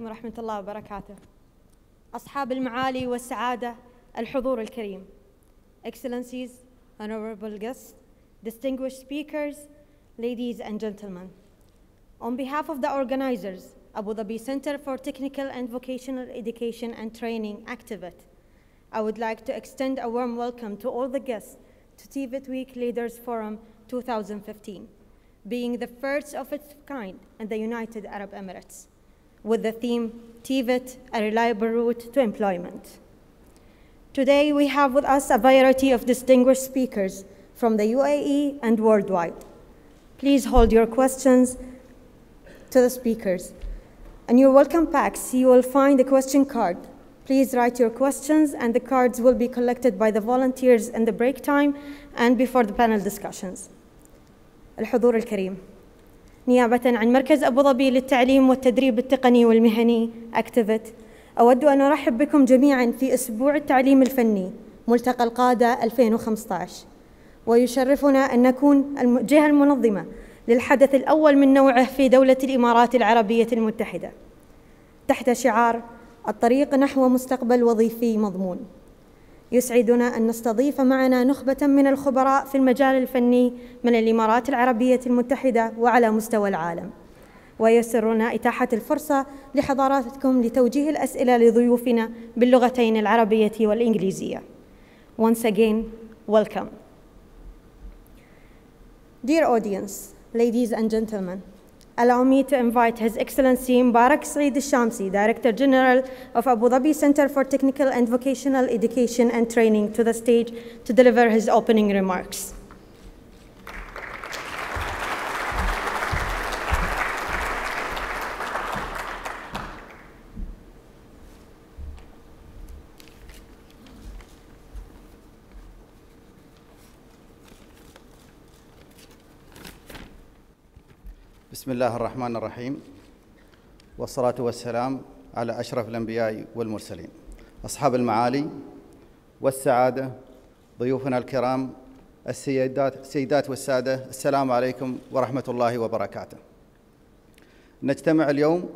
عليكم ورحمة الله وبركاته. أصحاب المعالي والسعادة، الحضور الكريم. Excellencies, honorable guests, distinguished speakers, ladies and gentlemen. On behalf of the organizers, Abu Dhabi Center for Technical and Vocational Education and Training, ACTVET, I would like to extend a warm welcome to all the guests to TVETWeek Leaders Forum 2015, being the first of its kind in the United Arab Emirates, with the theme, TVET, a reliable route to employment. Today, we have with us a variety of distinguished speakers from the UAE and worldwide. Please hold your questions to the speakers. In your welcome packs, you will find a question card. Please write your questions, and the cards will be collected by the volunteers in the break time and before the panel discussions. الحضور الكريم، نيابة عن مركز أبو ظبي للتعليم والتدريب التقني والمهني ACTVET، أود أن أرحب بكم جميعاً في أسبوع التعليم الفني ملتقى القادة 2015. ويشرفنا أن نكون الجهة المنظمة للحدث الأول من نوعه في دولة الإمارات العربية المتحدة، تحت شعار الطريق نحو مستقبل وظيفي مضمون. يسعدنا أن نستضيف معنا نخبة من الخبراء في المجال الفني من الإمارات العربية المتحدة وعلى مستوى العالم، ويسرنا إتاحة الفرصة لحضراتكم لتوجيه الأسئلة لضيوفنا باللغتين العربية والإنجليزية. Once again, welcome. Dear audience, ladies and gentlemen, allow me to invite His Excellency Mbarak Saeed Al-Shamsi, Director General of Abu Dhabi Center for Technical and Vocational Education and Training, to the stage to deliver his opening remarks. بسم الله الرحمن الرحيم، والصلاة والسلام على أشرف الأنبياء والمرسلين. أصحاب المعالي والسعادة، ضيوفنا الكرام، السيدات والسادة، السلام عليكم ورحمة الله وبركاته. نجتمع اليوم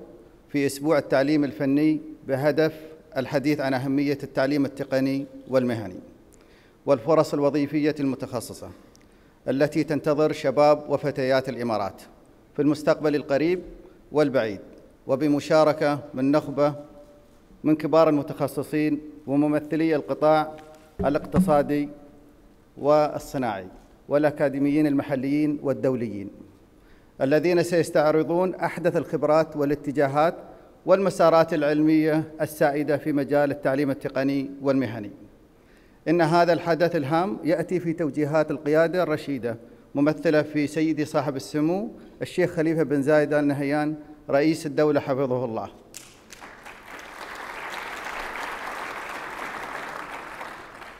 في أسبوع التعليم الفني بهدف الحديث عن أهمية التعليم التقني والمهني والفرص الوظيفية المتخصصة التي تنتظر شباب وفتيات الإمارات في المستقبل القريب والبعيد، وبمشاركة من نخبة من كبار المتخصصين وممثلي القطاع الاقتصادي والصناعي والأكاديميين المحليين والدوليين، الذين سيستعرضون أحدث الخبرات والاتجاهات والمسارات العلمية السائدة في مجال التعليم التقني والمهني. إن هذا الحدث الهام يأتي في توجيهات القيادة الرشيدة ممثلة في سيدي صاحب السمو الشيخ خليفة بن زايد آل نهيان رئيس الدولة حفظه الله،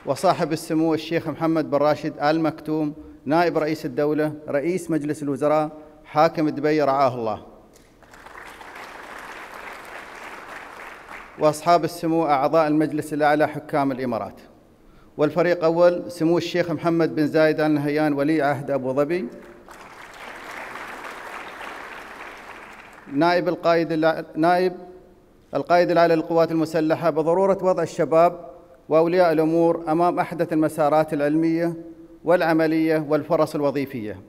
وصاحب السمو الشيخ محمد بن راشد آل مكتوم نائب رئيس الدولة رئيس مجلس الوزراء حاكم دبي رعاه الله، وأصحاب السمو أعضاء المجلس الأعلى حكام الإمارات. والفريق أول سمو الشيخ محمد بن زايد آل نهيان ولي عهد أبو ظبي، نائب القائد الأعلى للقوات المسلحة، بضرورة وضع الشباب وأولياء الأمور أمام أحدث المسارات العلمية والعملية والفرص الوظيفية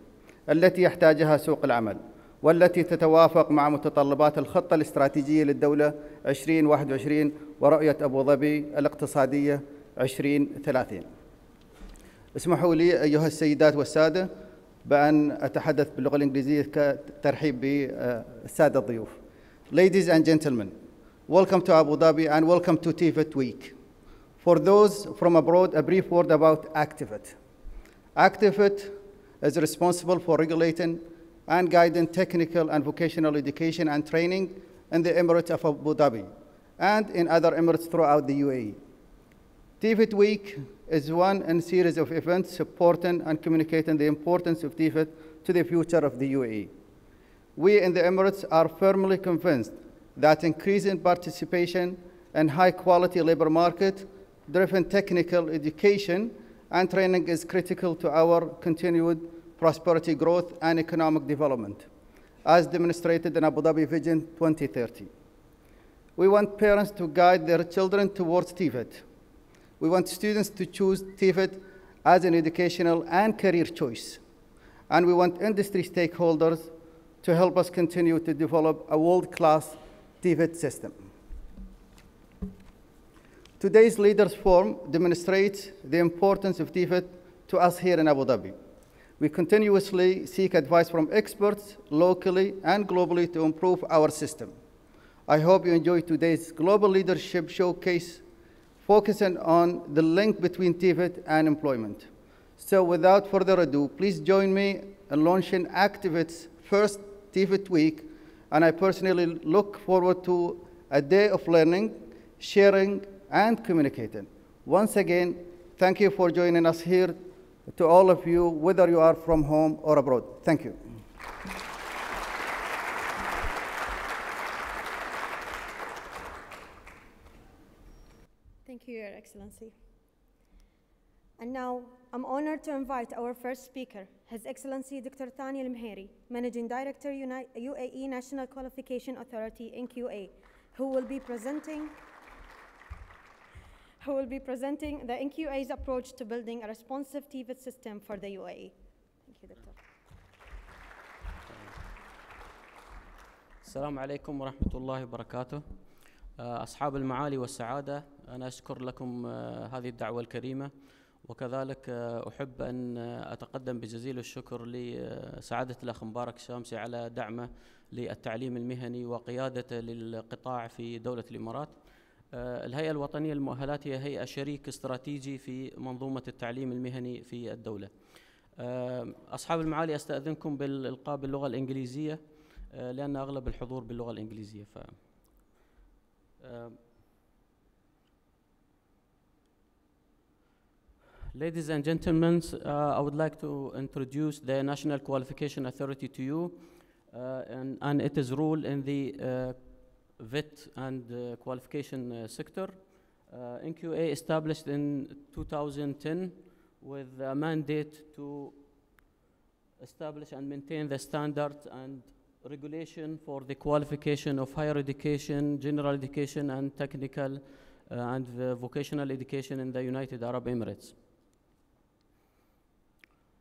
التي يحتاجها سوق العمل، والتي تتوافق مع متطلبات الخطة الاستراتيجية للدولة 2021 ورؤية أبو ظبي الاقتصادية 2030. اسمحوا لي أيها السيدات والسادة بأن أتحدث باللغة الإنجليزية كترحيب بالسادة الضيوف. Ladies and gentlemen, welcome to Abu Dhabi and welcome to TVETWeek. For those from abroad, a brief word about ACTVET. ACTVET is responsible for regulating and guiding technical and vocational education and training in the Emirates of Abu Dhabi and in other Emirates throughout the UAE. TVETWeek is one in a series of events supporting and communicating the importance of TVET to the future of the UAE. We in the Emirates are firmly convinced that increasing participation in high-quality labor market, driven technical education and training is critical to our continued prosperity, growth, and economic development, as demonstrated in Abu Dhabi Vision 2030. We want parents to guide their children towards TVET. We want students to choose TVET as an educational and career choice. And we want industry stakeholders to help us continue to develop a world-class TVET system. Today's Leaders Forum demonstrates the importance of TVET to us here in Abu Dhabi. We continuously seek advice from experts locally and globally to improve our system. I hope you enjoy today's Global Leadership Showcase, focusing on the link between TVET and employment. So without further ado, please join me in launching ACTVET's first TVET Week, and I personally look forward to a day of learning, sharing, and communicating. Once again, thank you for joining us here, to all of you, whether you are from home or abroad. Thank you. Thank you, Your Excellency. And now, I'm honored to invite our first speaker, His Excellency Dr. Thani Al-Mheri, Managing Director, UAE National Qualification Authority, NQA, who will be presenting the NQA's approach to building a responsive TVET system for the UAE. Thank you, Doctor. السلام عليكم ورحمة الله وبركاته. أصحاب المعالي والسعادة، أنا أشكر لكم هذه الدعوة الكريمة، وكذلك أحب أن أتقدم بجزيل الشكر لسعادة الأخ مبارك الشامسي على دعمه للتعليم المهني وقيادته للقطاع في دولة الإمارات. الهيئة الوطنية للمؤهلات هي هيئة شريك استراتيجي في منظومة التعليم المهني في الدولة. أصحاب المعالي، أستأذنكم بالإلقاء باللغة الإنجليزية لأن أغلب الحضور باللغة الإنجليزية. Ladies and gentlemen, I would like to introduce the National Qualification Authority to you and its role in the VET and qualification sector. NQA established in 2010 with a mandate to establish and maintain the standards and regulation for the qualification of higher education, general education, and technical and vocational education in the United Arab Emirates.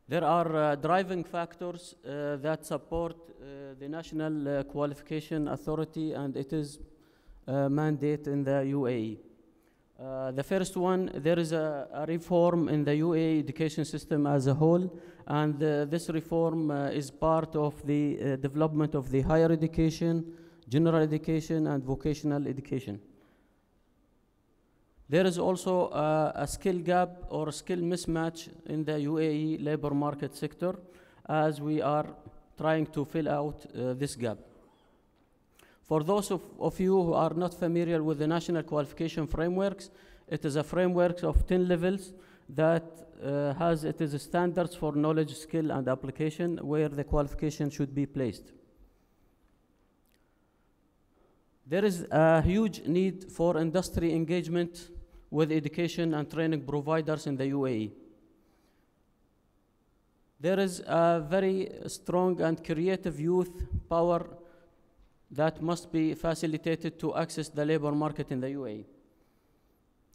There are driving factors that support the National Qualification Authority and its mandate in the UAE. The first one, there is a reform in the UAE education system as a whole, and this reform is part of the development of the higher education, general education, and vocational education. There is also a skill gap or skill mismatch in the UAE labor market sector, as we are trying to fill out this gap. For those of you who are not familiar with the National Qualification Frameworks, it is a framework of 10 levels that has its standards for knowledge, skill, and application, where the qualification should be placed. There is a huge need for industry engagement with education and training providers in the UAE. There is a very strong and creative youth power that must be facilitated to access the labor market in the UAE.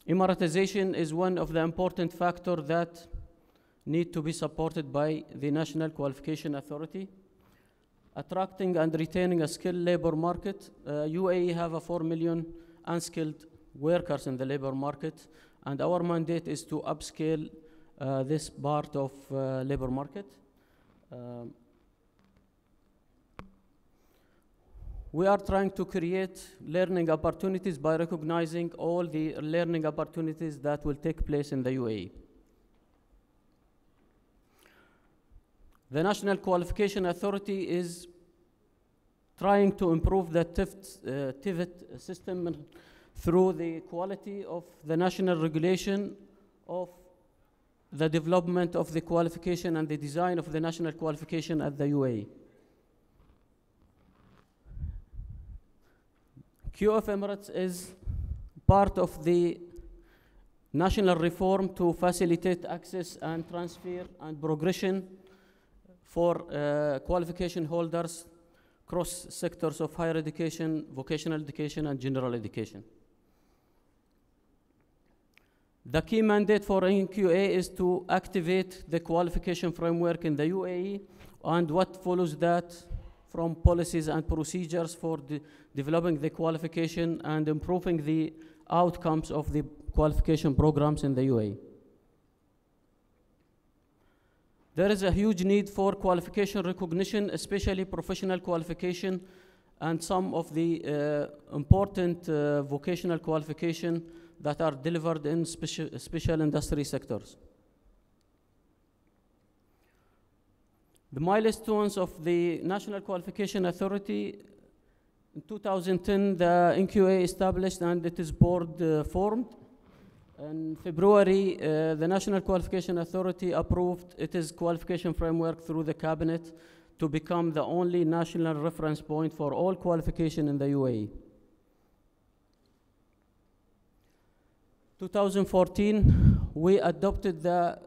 Emiratization is one of the important factors that need to be supported by the National Qualification Authority. Attracting and retaining a skilled labor market, UAE have 4 million unskilled workers in the labor market, and our mandate is to upscale this part of labor market. We are trying to create learning opportunities by recognizing all the learning opportunities that will take place in the UAE. The National Qualification Authority is trying to improve the TVET system through the quality of the national regulation of the development of the qualification and the design of the national qualification at the UAE. QF Emirates is part of the national reform to facilitate access and transfer and progression for qualification holders across sectors of higher education, vocational education, and general education. The key mandate for NQA is to activate the qualification framework in the UAE and what follows that from policies and procedures for developing the qualification and improving the outcomes of the qualification programs in the UAE. There is a huge need for qualification recognition, especially professional qualification and some of the important vocational qualification that are delivered in special industry sectors. The milestones of the National Qualification Authority: in 2010, the NQA established and it is board formed. In February, the National Qualification Authority approved its qualification framework through the cabinet to become the only national reference point for all qualification in the UAE. 2014, we adopted the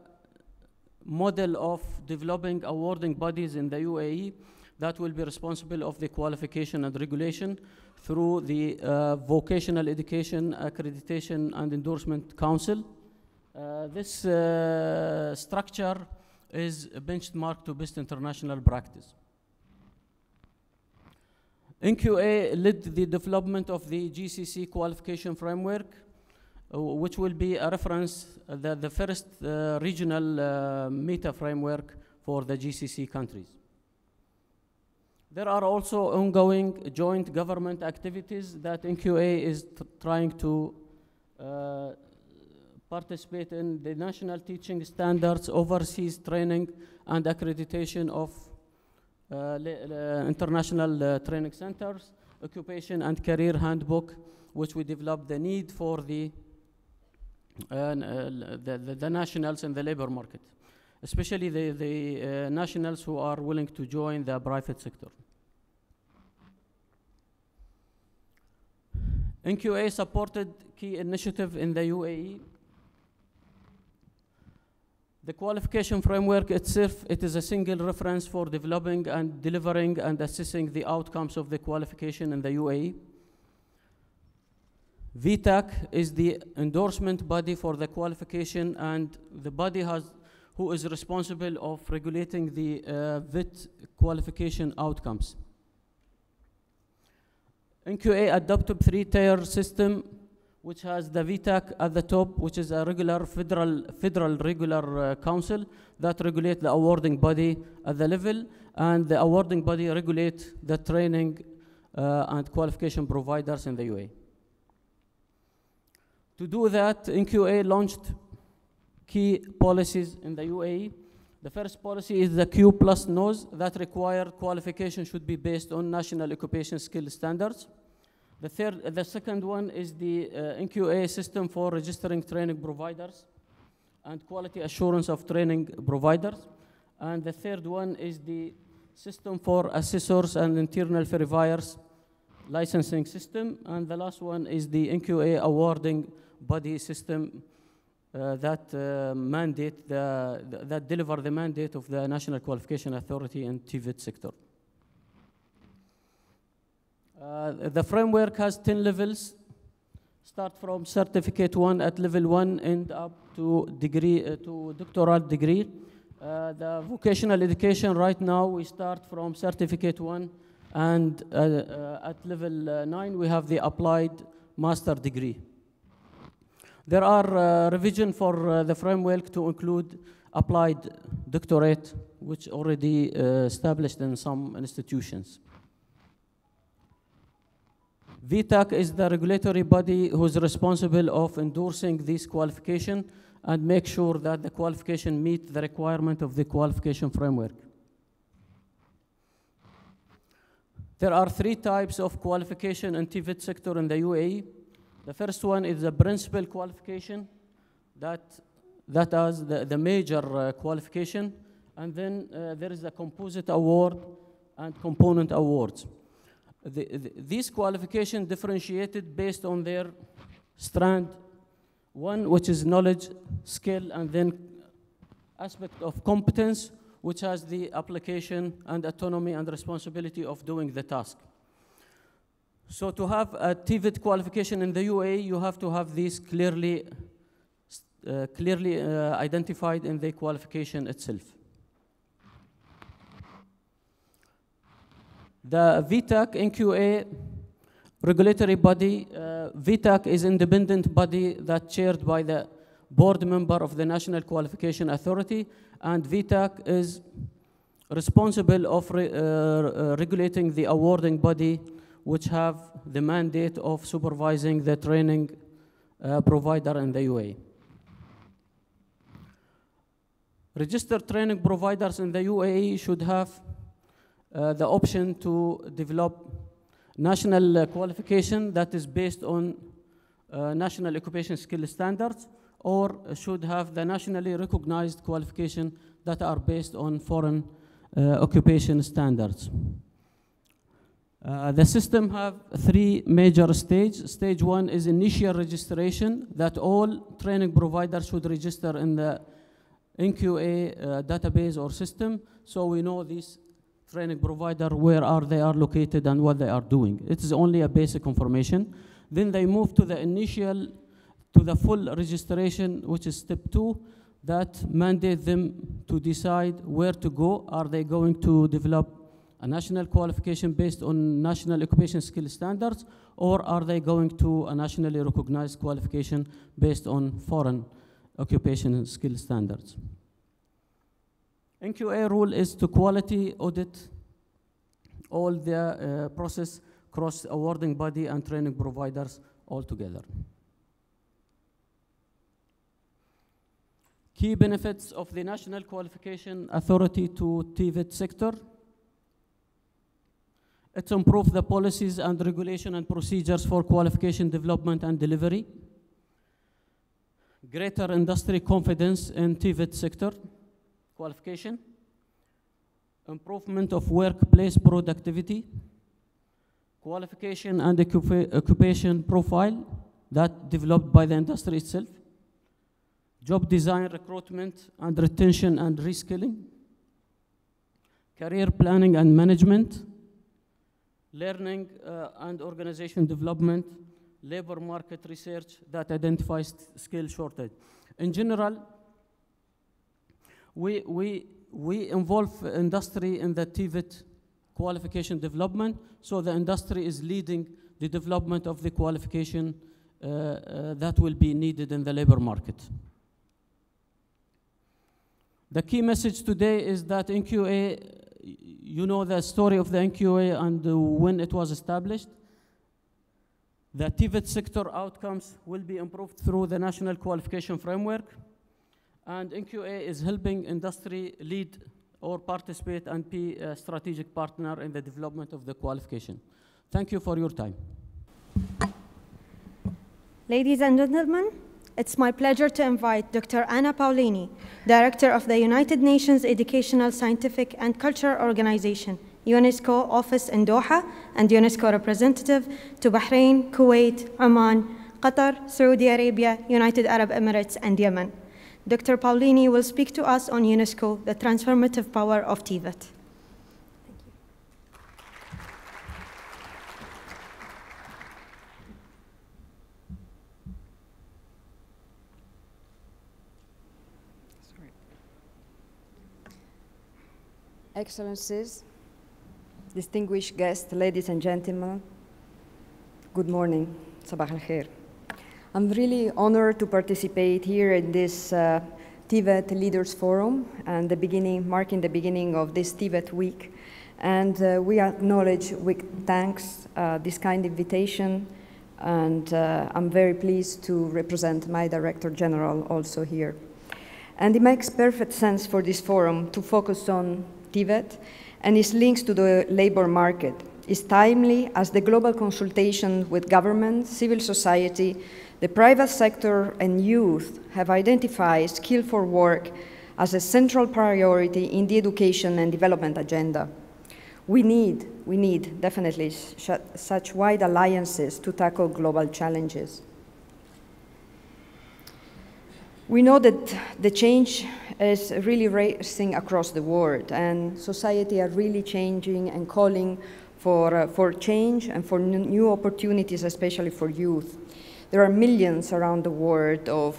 model of developing awarding bodies in the UAE that will be responsible of the qualification and regulation through the Vocational Education Accreditation and Endorsement Council. This structure is benchmarked to best international practice. NQA led the development of the GCC qualification framework, which will be a reference, the first regional meta framework for the GCC countries. There are also ongoing joint government activities that NQA is trying to participate in: the national teaching standards, overseas training and accreditation of international training centers, occupation and career handbook, which we developed the need for the nationals in the labor market, especially the nationals who are willing to join the private sector. NQA supported key initiative in the UAE. The qualification framework itself, it is a single reference for developing and delivering and assessing the outcomes of the qualification in the UAE. VTAC is the endorsement body for the qualification, and the body who is responsible of regulating the VET qualification outcomes. NQA adopted three-tier system, which has the VTAC at the top, which is a regular federal regular council that regulate the awarding body at the level, and the awarding body regulate the training and qualification providers in the UAE. To do that, NQA launched key policies in the UAE. The first policy is the Q plus NOS that require qualification should be based on national occupation skill standards. The second one is the NQA system for registering training providers and quality assurance of training providers. And the third one is the system for assessors and internal verifiers licensing system. And the last one is the NQA awarding body system that deliver the mandate of the National Qualification Authority and TVET sector. The framework has 10 levels, start from certificate 1 at level 1, end up to degree, to doctoral degree. The vocational education right now, we start from certificate 1, and at level 9, we have the applied master degree. There are revision for the framework to include applied doctorate, which already established in some institutions. VTAC is the regulatory body who is responsible of endorsing this qualification and make sure that the qualification meet the requirement of the qualification framework. There are 3 types of qualification in TVET sector in the UAE. The first one is the principal qualification, that is the major qualification, and then there is a composite award and component awards. These qualifications differentiated based on their strand, one which is knowledge, skill, and then aspect of competence, which has the application and autonomy and responsibility of doing the task. So to have a TVET qualification in the UAE, you have to have these clearly identified in the qualification itself. The VTAC NQA regulatory body, VTAC is independent body that's chaired by the board member of the National Qualification Authority, and VTAC is responsible of regulating the awarding body, which have the mandate of supervising the training provider in the UAE. Registered training providers in the UAE should have the option to develop national qualification that is based on national occupation skill standards, or should have the nationally recognized qualification that are based on foreign occupation standards. The system have three major stages. Stage one is initial registration, that all training providers should register in the NQA database or system, so we know these training provider, where they are located and what they are doing. It is only a basic information. Then they move to the full registration, which is step 2, that mandate them to decide where to go. Are they going to develop a national qualification based on national occupation skill standards, or are they going to a nationally recognized qualification based on foreign occupation skill standards? NQA rule is to quality audit all the process cross awarding body and training providers all together. Key benefits of the National Qualification Authority to TVET sector. It improves the policies and regulation and procedures for qualification development and delivery. Greater industry confidence in TVET sector qualification. Improvement of workplace productivity. Qualification and occupation profile that developed by the industry itself. Job design, recruitment and retention and reskilling. Career planning and management. Learning and organization development. Labor market research that identifies skill shortage. In general, we involve industry in the TVET qualification development, so the industry is leading the development of the qualification that will be needed in the labor market. The key message today is that NQA, you know the story of the NQA and when it was established. The TVET sector outcomes will be improved through the National Qualification Framework, and NQA is helping industry lead or participate and be a strategic partner in the development of the qualification. Thank you for your time. Ladies and gentlemen, it's my pleasure to invite Dr. Anna Paolini, Director of the United Nations Educational, Scientific and Cultural Organization, UNESCO Office in Doha, and UNESCO representative to Bahrain, Kuwait, Oman, Qatar, Saudi Arabia, United Arab Emirates, and Yemen. Dr. Paolini will speak to us on UNESCO, the transformative power of TVET. Excellencies, distinguished guests, ladies and gentlemen, good morning, Sabah al-Khair. I'm really honored to participate here in this TVET Leaders Forum and marking the beginning of this TVET week. And we acknowledge with thanks this kind invitation, and I'm very pleased to represent my Director General also here. And it makes perfect sense for this forum to focus on TVET and its links to the labor market. It's timely as the global consultation with government, civil society, the private sector and youth have identified skill for work as a central priority in the education and development agenda. We need definitely such wide alliances to tackle global challenges. We know that the change is really racing across the world, and society are really changing and calling for change and for new opportunities, especially for youth. There are millions around the world of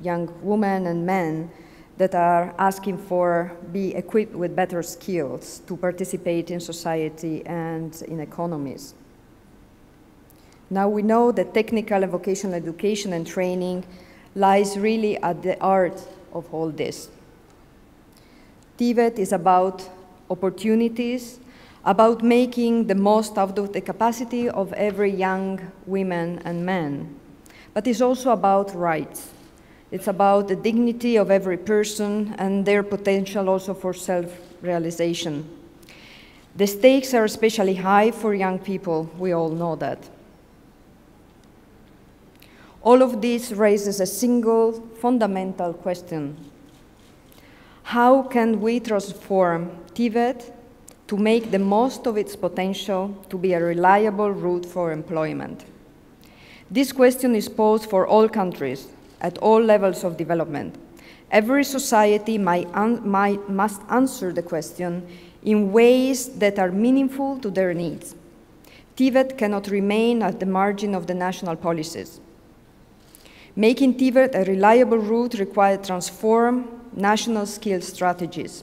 young women and men that are asking for be equipped with better skills to participate in society and in economies. Now we know that technical and vocational education and training lies really at the heart of all this. TVET is about opportunities, about making the most out of the capacity of every young woman and man. But it's also about rights. It's about the dignity of every person and their potential also for self-realization. The stakes are especially high for young people, we all know that. All of this raises a single fundamental question. How can we transform TVET to make the most of its potential to be a reliable route for employment? This question is posed for all countries at all levels of development. Every society must answer the question in ways that are meaningful to their needs. TVET cannot remain at the margin of the national policies. Making TVET a reliable route requires transform national skills strategies.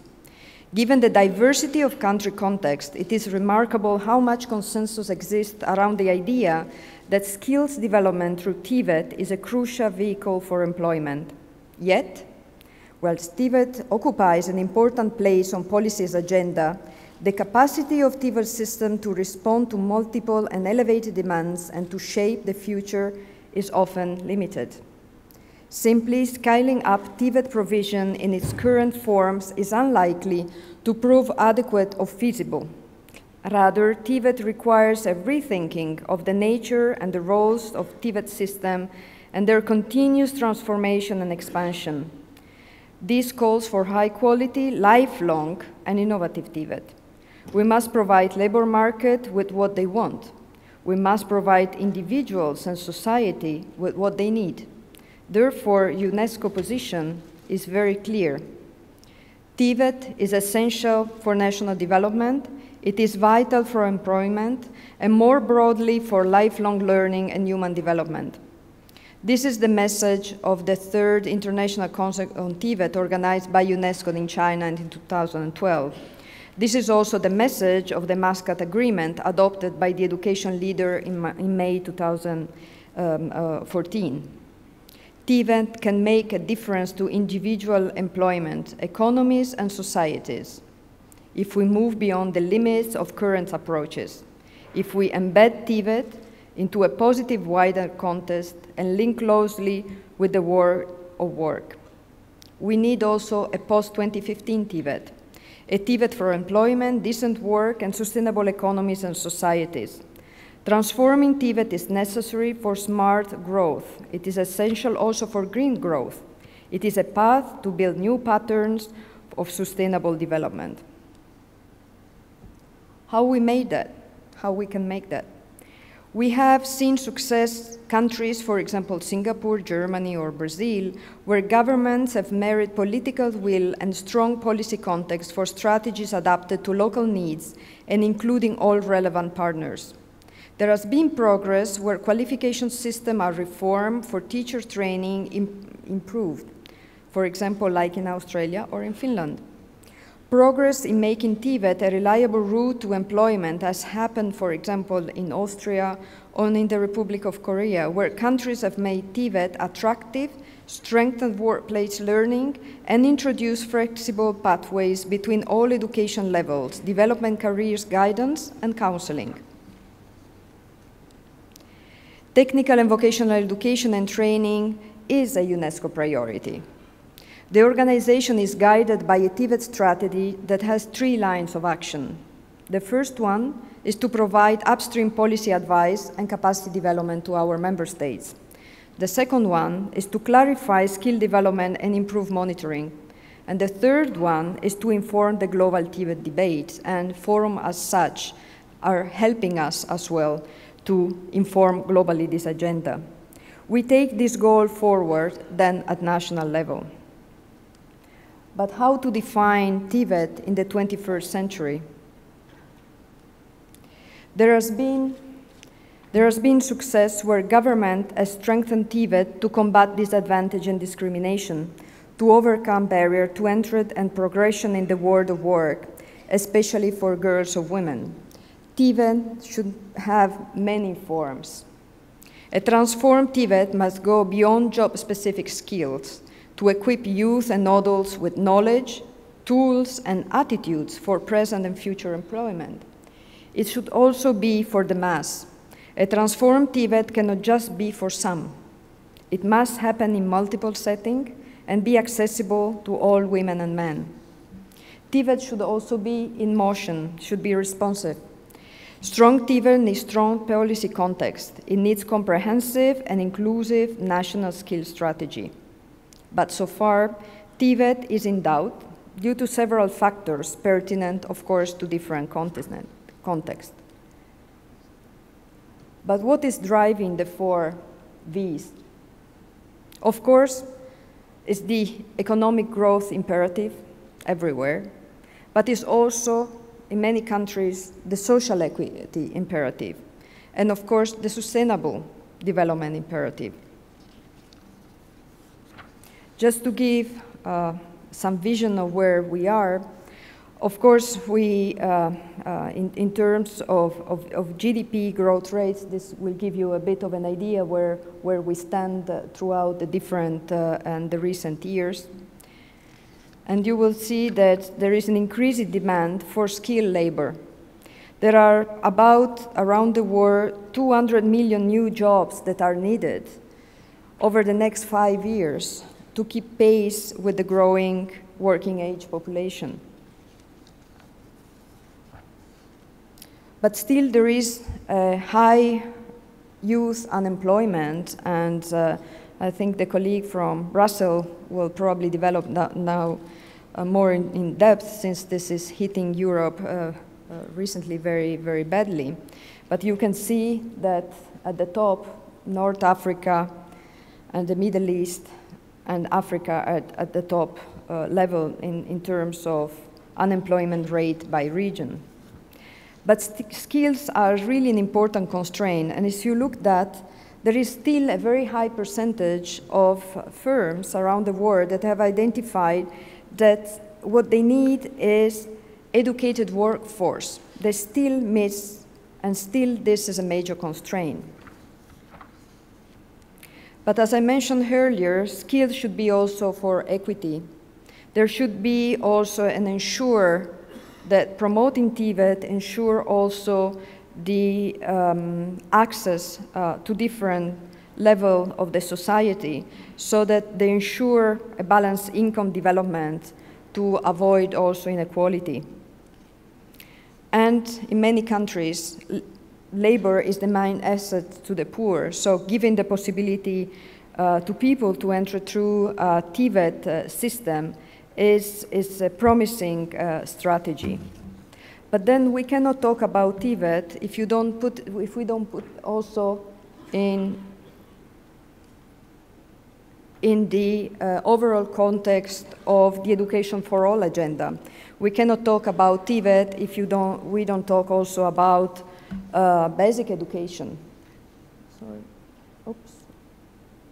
Given the diversity of country context, it is remarkable how much consensus exists around the idea that skills development through TVET is a crucial vehicle for employment. Yet, whilst TVET occupies an important place on policy's agenda, the capacity of TVET system to respond to multiple and elevated demands and to shape the future is often limited. Simply scaling up TVET provision in its current forms is unlikely to prove adequate or feasible. Rather, TVET requires a rethinking of the nature and the roles of TVET system and their continuous transformation and expansion. This calls for high-quality, lifelong, and innovative TVET. We must provide labor market with what they want. We must provide individuals and society with what they need. Therefore, UNESCO position is very clear. TVET is essential for national development, it is vital for employment, and more broadly for lifelong learning and human development. This is the message of the third International Conference on TVET organized by UNESCO in China in 2012. This is also the message of the Muscat Agreement adopted by the education leader in May 2014. TVET can make a difference to individual employment, economies, and societies if we move beyond the limits of current approaches, if we embed TVET into a positive wider context and link closely with the world of work. We need also a post-2015 TVET, a TVET for employment, decent work, and sustainable economies and societies. Transforming TVET is necessary for smart growth. It is essential also for green growth. It is a path to build new patterns of sustainable development. How we made that? How we can make that? We have seen success countries, for example, Singapore, Germany, or Brazil, where governments have married political will and strong policy context for strategies adapted to local needs and including all relevant partners. There has been progress where qualification systems are reformed for teacher training improved, for example, like in Australia or in Finland. Progress in making TVET a reliable route to employment has happened, for example, in Austria or in the Republic of Korea, where countries have made TVET attractive, strengthened workplace learning, and introduced flexible pathways between all education levels, development careers guidance, and counseling. Technical and vocational education and training is a UNESCO priority. The organization is guided by a TVET strategy that has 3 lines of action. The first one is to provide upstream policy advice and capacity development to our member states. The second one is to clarify skill development and improve monitoring. And the third one is to inform the global TVET debates, and forum as such are helping us as well to inform globally this agenda. We take this goal forward then at national level. But how to define TVET in the 21st century? There has been success where government has strengthened TVET to combat disadvantage and discrimination, to overcome barrier to entry and progression in the world of work, especially for girls or women. TVET should have many forms. A transformed TVET must go beyond job-specific skills to equip youth and adults with knowledge, tools, and attitudes for present and future employment. It should also be for the mass. A transformed TVET cannot just be for some. It must happen in multiple settings and be accessible to all women and men. TVET should also be in motion, should be responsive. Strong TVET needs strong policy context. It needs comprehensive and inclusive national skills strategy. But so far, TVET is in doubt due to several factors pertinent, of course, to different contexts. But what is driving the 4 V's? Of course, it's the economic growth imperative everywhere, but it's also, in many countries, the social equity imperative, and of course, the sustainable development imperative. Just to give some vision of where we are, of course, we, in terms of GDP growth rates, this will give you a bit of an idea where we stand throughout the different and the recent years. And you will see that there is an increasing demand for skilled labor. There are around the world 200 million new jobs that are needed over the next 5 years to keep pace with the growing working age population. But still there is a high youth unemployment, and I think the colleague from Brussels will probably develop that now more in depth, since this is hitting Europe recently very, very badly. But you can see that at the top, North Africa and the Middle East and Africa are at the top level in terms of unemployment rate by region. But skills are really an important constraint, and as you look at that, there is still a very high percentage of firms around the world that have identified that what they need is educated workforce. They still miss, and still this is a major constraint. But as I mentioned earlier, skills should be also for equity. There should be also an ensure that promoting TVET ensure also the access to different levels of the society, so that they ensure a balanced income development to avoid also inequality. And in many countries, labor is the main asset to the poor, so giving the possibility to people to enter through a TVET system is a promising strategy. But then we cannot talk about TVET if we don't put also in the overall context of the Education for All agenda. We cannot talk about TVET if we don't talk also about basic education. Sorry. Oops.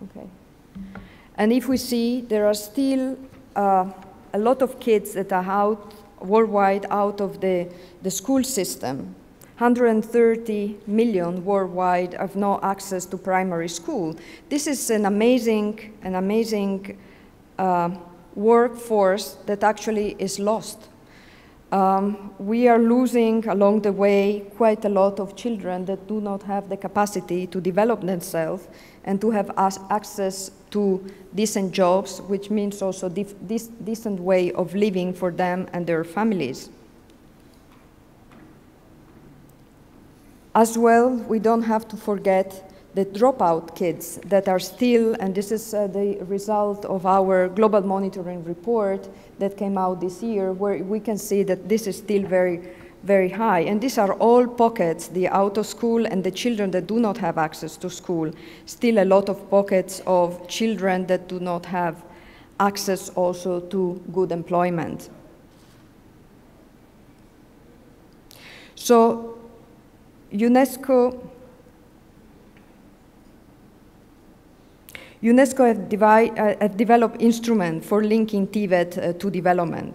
Okay. And if we see, there are still a lot of kids that are out worldwide out of the school system. 130 million worldwide have no access to primary school. This is an amazing workforce that actually is lost. We are losing along the way quite a lot of children that do not have the capacity to develop themselves and to have access to decent jobs, which means also this decent way of living for them and their families. As well, we don't have to forget the dropout kids that are still, and this is the result of our global monitoring report that came out this year, where we can see that this is still very very high. And these are all pockets, the out of school and the children that do not have access to school. Still a lot of pockets of children that do not have access also to good employment. So UNESCO have developed instruments for linking TVET to development.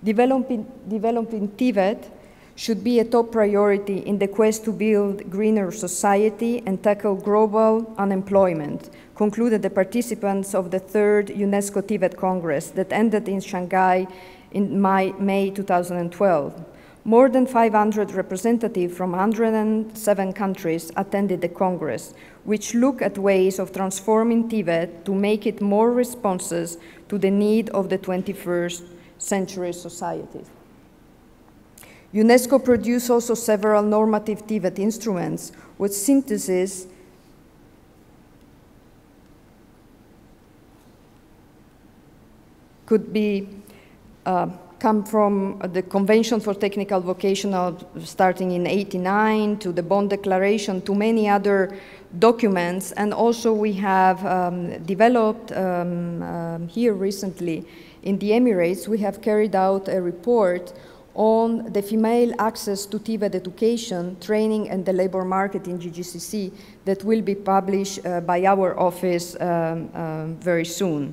Developing TVET should be a top priority in the quest to build greener society and tackle global unemployment, concluded the participants of the 3rd UNESCO TVET Congress that ended in Shanghai in May 2012. More than 500 representatives from 107 countries attended the Congress, which look at ways of transforming TVET to make it more responsive to the need of the 21st century societies. UNESCO produced also several normative TVET instruments with synthesis could be come from the Convention for Technical Vocational starting in '89 to the Bonn Declaration to many other documents. And also we have developed here recently in the Emirates, we have carried out a report on the female access to TVET education, training, and the labor market in GGCC that will be published by our office very soon.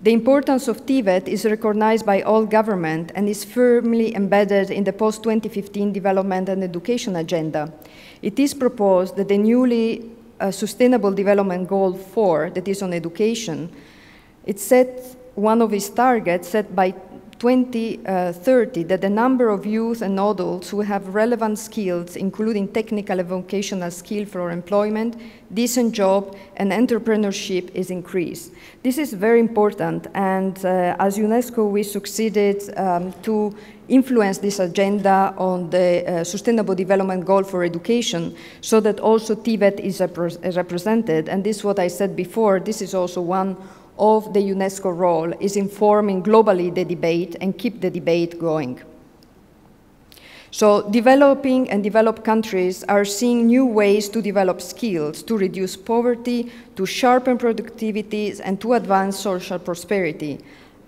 The importance of TVET is recognized by all government and is firmly embedded in the post-2015 development and education agenda. It is proposed that the newly Sustainable Development Goal 4, that is on education, it set one of its targets set by 2030 that the number of youth and adults who have relevant skills, including technical and vocational skill for employment, decent job, and entrepreneurship is increased. This is very important, and as UNESCO, we succeeded to influence this agenda on the Sustainable Development Goal for education so that also TVET is represented, and this is what I said before, this is also one of the UNESCO role, is informing globally the debate and keep the debate going. So developing and developed countries are seeing new ways to develop skills, to reduce poverty, to sharpen productivity, and to advance social prosperity.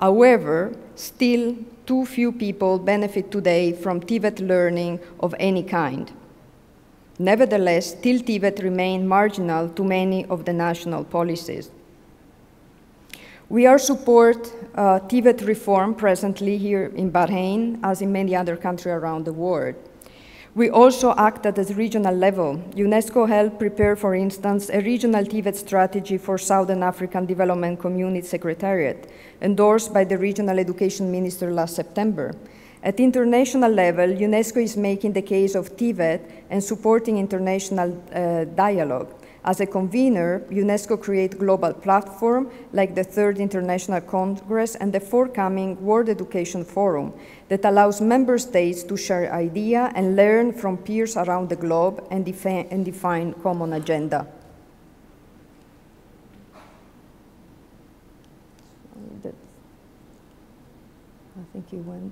However, still too few people benefit today from TVET learning of any kind. Nevertheless, still TVET remain marginal to many of the national policies. We are support TVET reform presently here in Bahrain, as in many other countries around the world. We also act at the regional level. UNESCO helped prepare, for instance, a regional TVET strategy for Southern African Development Community Secretariat, endorsed by the regional education minister last September. At international level, UNESCO is making the case of TVET and supporting international dialogue. As a convener, UNESCO creates global platform like the 3rd International Congress and the forthcoming World Education Forum that allows member states to share ideas and learn from peers around the globe and define common agenda. I think you went.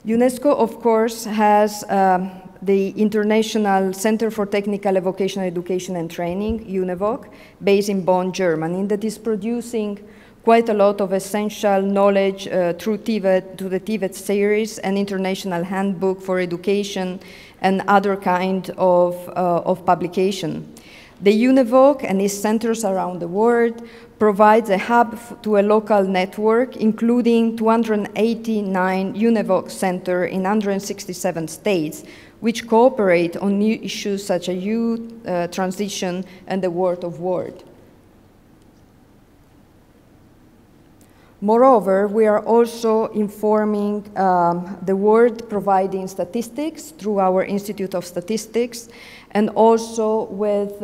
UNESCO, of course, has the International Center for Technical and Vocational Education and Training, UNEVOC, based in Bonn, Germany, that is producing quite a lot of essential knowledge through TVET, to the TVET series, an international handbook for education, and other kind of publication. The UNEVOC and its centers around the world provides a hub to a local network, including 289 UNEVOC centers in 167 states, which cooperate on new issues such as youth, transition, and the world of work. Moreover, we are also informing the world, providing statistics through our Institute of Statistics, and also with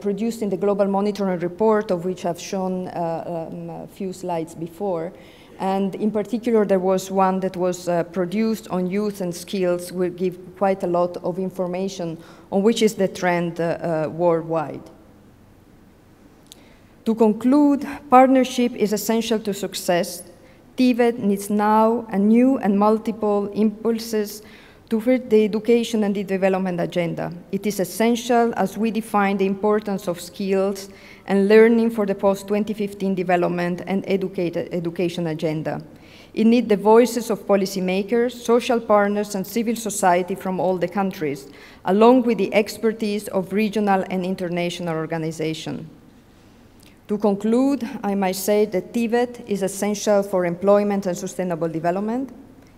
producing the Global Monitoring Report, of which I've shown a few slides before. And in particular, there was one that was produced on youth and skills, will give quite a lot of information on which is the trend worldwide. To conclude, partnership is essential to success. TVET needs now a new and multiple impulses to fit the education and the development agenda. It is essential as we define the importance of skills and learning for the post-2015 development and education agenda. It needs the voices of policymakers, social partners, and civil society from all the countries, along with the expertise of regional and international organizations. To conclude, I might say that TVET is essential for employment and sustainable development.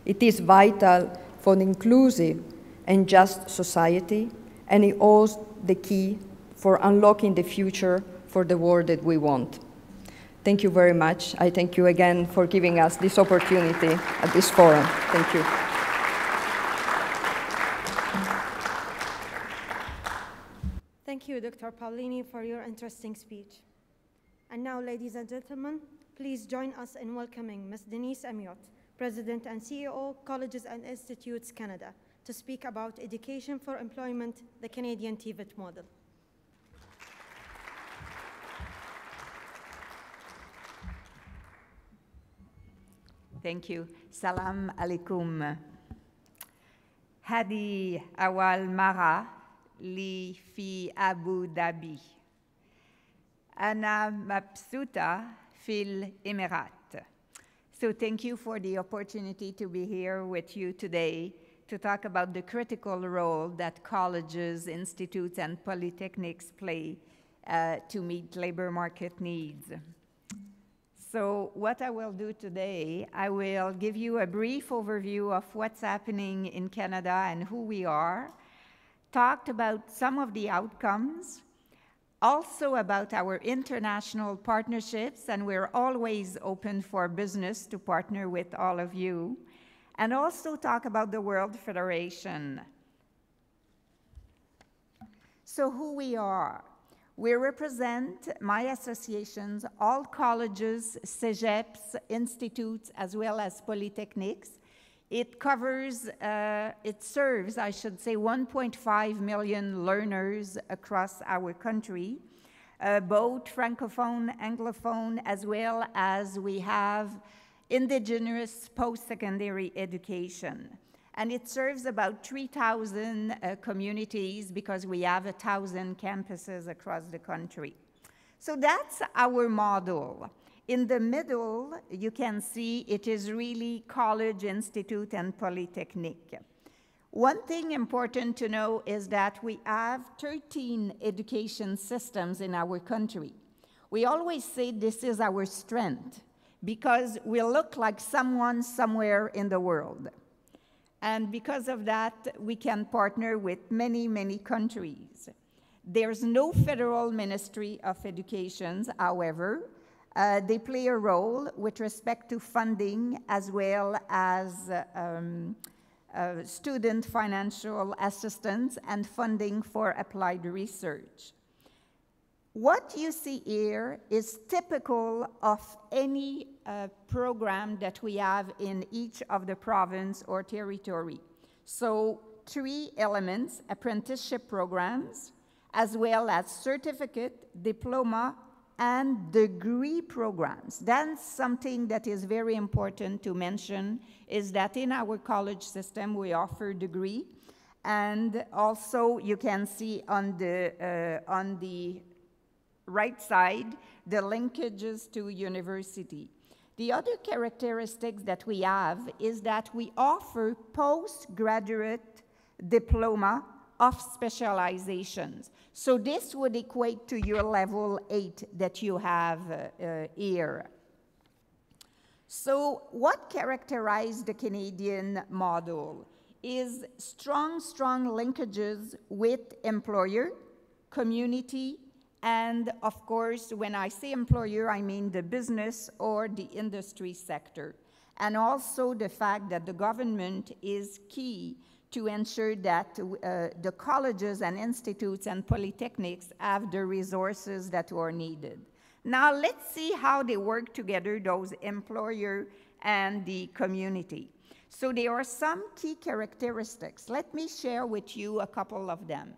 It is vital for an inclusive and just society, and it holds the key for unlocking the future for the world that we want. Thank you very much. I thank you again for giving us this opportunity at this forum. Thank you. Thank you, Dr. Paolini, for your interesting speech. And now, ladies and gentlemen, please join us in welcoming Ms. Denise Amiot, President and CEO, Colleges and Institutes Canada, to speak about Education for Employment, the Canadian TVET model. Thank you. Salam alaikum. Hadi awal mara li fi Abu Dhabi. Ana mabsuta fil Emirates. So thank you for the opportunity to be here with you today to talk about the critical role that colleges, institutes, and polytechnics play to meet labor market needs. So what I will do today, I will give you a brief overview of what's happening in Canada and who we are, talked about some of the outcomes, also about our international partnerships, and we're always open for business to partner with all of you, and also talk about the World Federation. So who we are. We represent my associations, all colleges, CEGEPs, institutes, as well as polytechnics. It covers, it serves, I should say, 1.5 million learners across our country, both Francophone, Anglophone, as well as we have indigenous post-secondary education. And it serves about 3,000 communities because we have 1,000 campuses across the country. So that's our model. In the middle, you can see it is really college, institute, and polytechnic. One thing important to know is that we have 13 education systems in our country. We always say this is our strength because we look like someone somewhere in the world. And because of that, we can partner with many, many countries. There's no federal Ministry of Education, however. They play a role with respect to funding as well as student financial assistance and funding for applied research. What you see here is typical of any program that we have in each of the province or territory. So 3 elements: apprenticeship programs, as well as certificate, diploma, and degree programs. That's something that is very important to mention, is that in our college system we offer degree, and also you can see on the right side the linkages to university. The other characteristics that we have is that we offer postgraduate diploma of specializations. So this would equate to your level 8 that you have here. So what characterizes the Canadian model is strong linkages with employer, community, and of course, when I say employer, I mean the business or the industry sector. And also the fact that the government is key to ensure that the colleges and institutes and polytechnics have the resources that are needed. Now let's see how they work together, those employer and the community. So there are some key characteristics. Let me share with you a couple of them.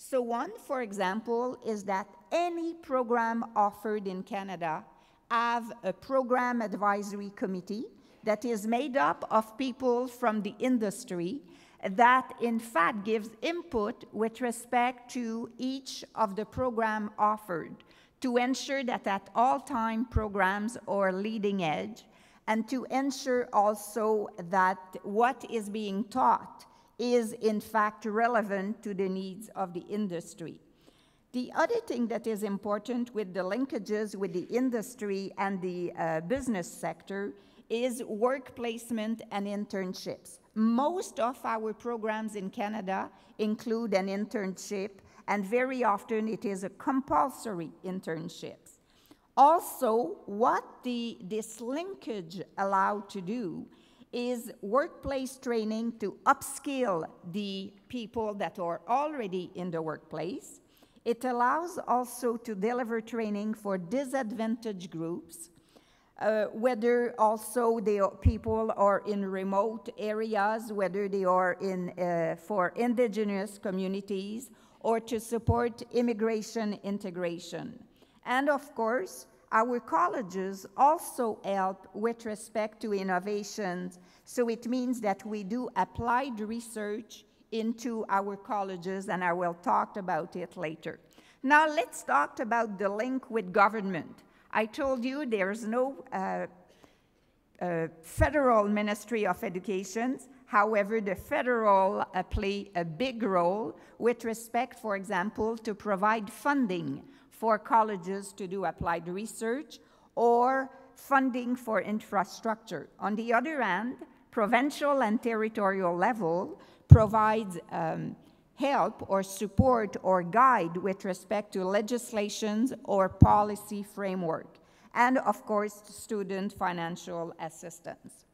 So one, for example, is that any program offered in Canada have a program advisory committee that is made up of people from the industry that in fact gives input with respect to each of the program offered to ensure that at all time programs are leading edge, and to ensure also that what is being taught is in fact relevant to the needs of the industry. The other thing that is important with the linkages with the industry and the business sector is work placement and internships. Most of our programs in Canada include an internship, and very often it is a compulsory internship. Also, what this linkage allowed to do is workplace training to upskill the people that are already in the workplace. It allows also to deliver training for disadvantaged groups, whether also people are in remote areas, whether they are for indigenous communities, or to support immigration integration. And of course, our colleges also help with respect to innovations. So it means that we do applied research into our colleges, and I will talk about it later. Now let's talk about the link with government. I told you there's no federal Ministry of Education. However, the federal play a big role with respect, for example, to provide funding for colleges to do applied research or funding for infrastructure. On the other hand, provincial and territorial level provides help or support or guide with respect to legislations or policy framework, and of course, student financial assistance.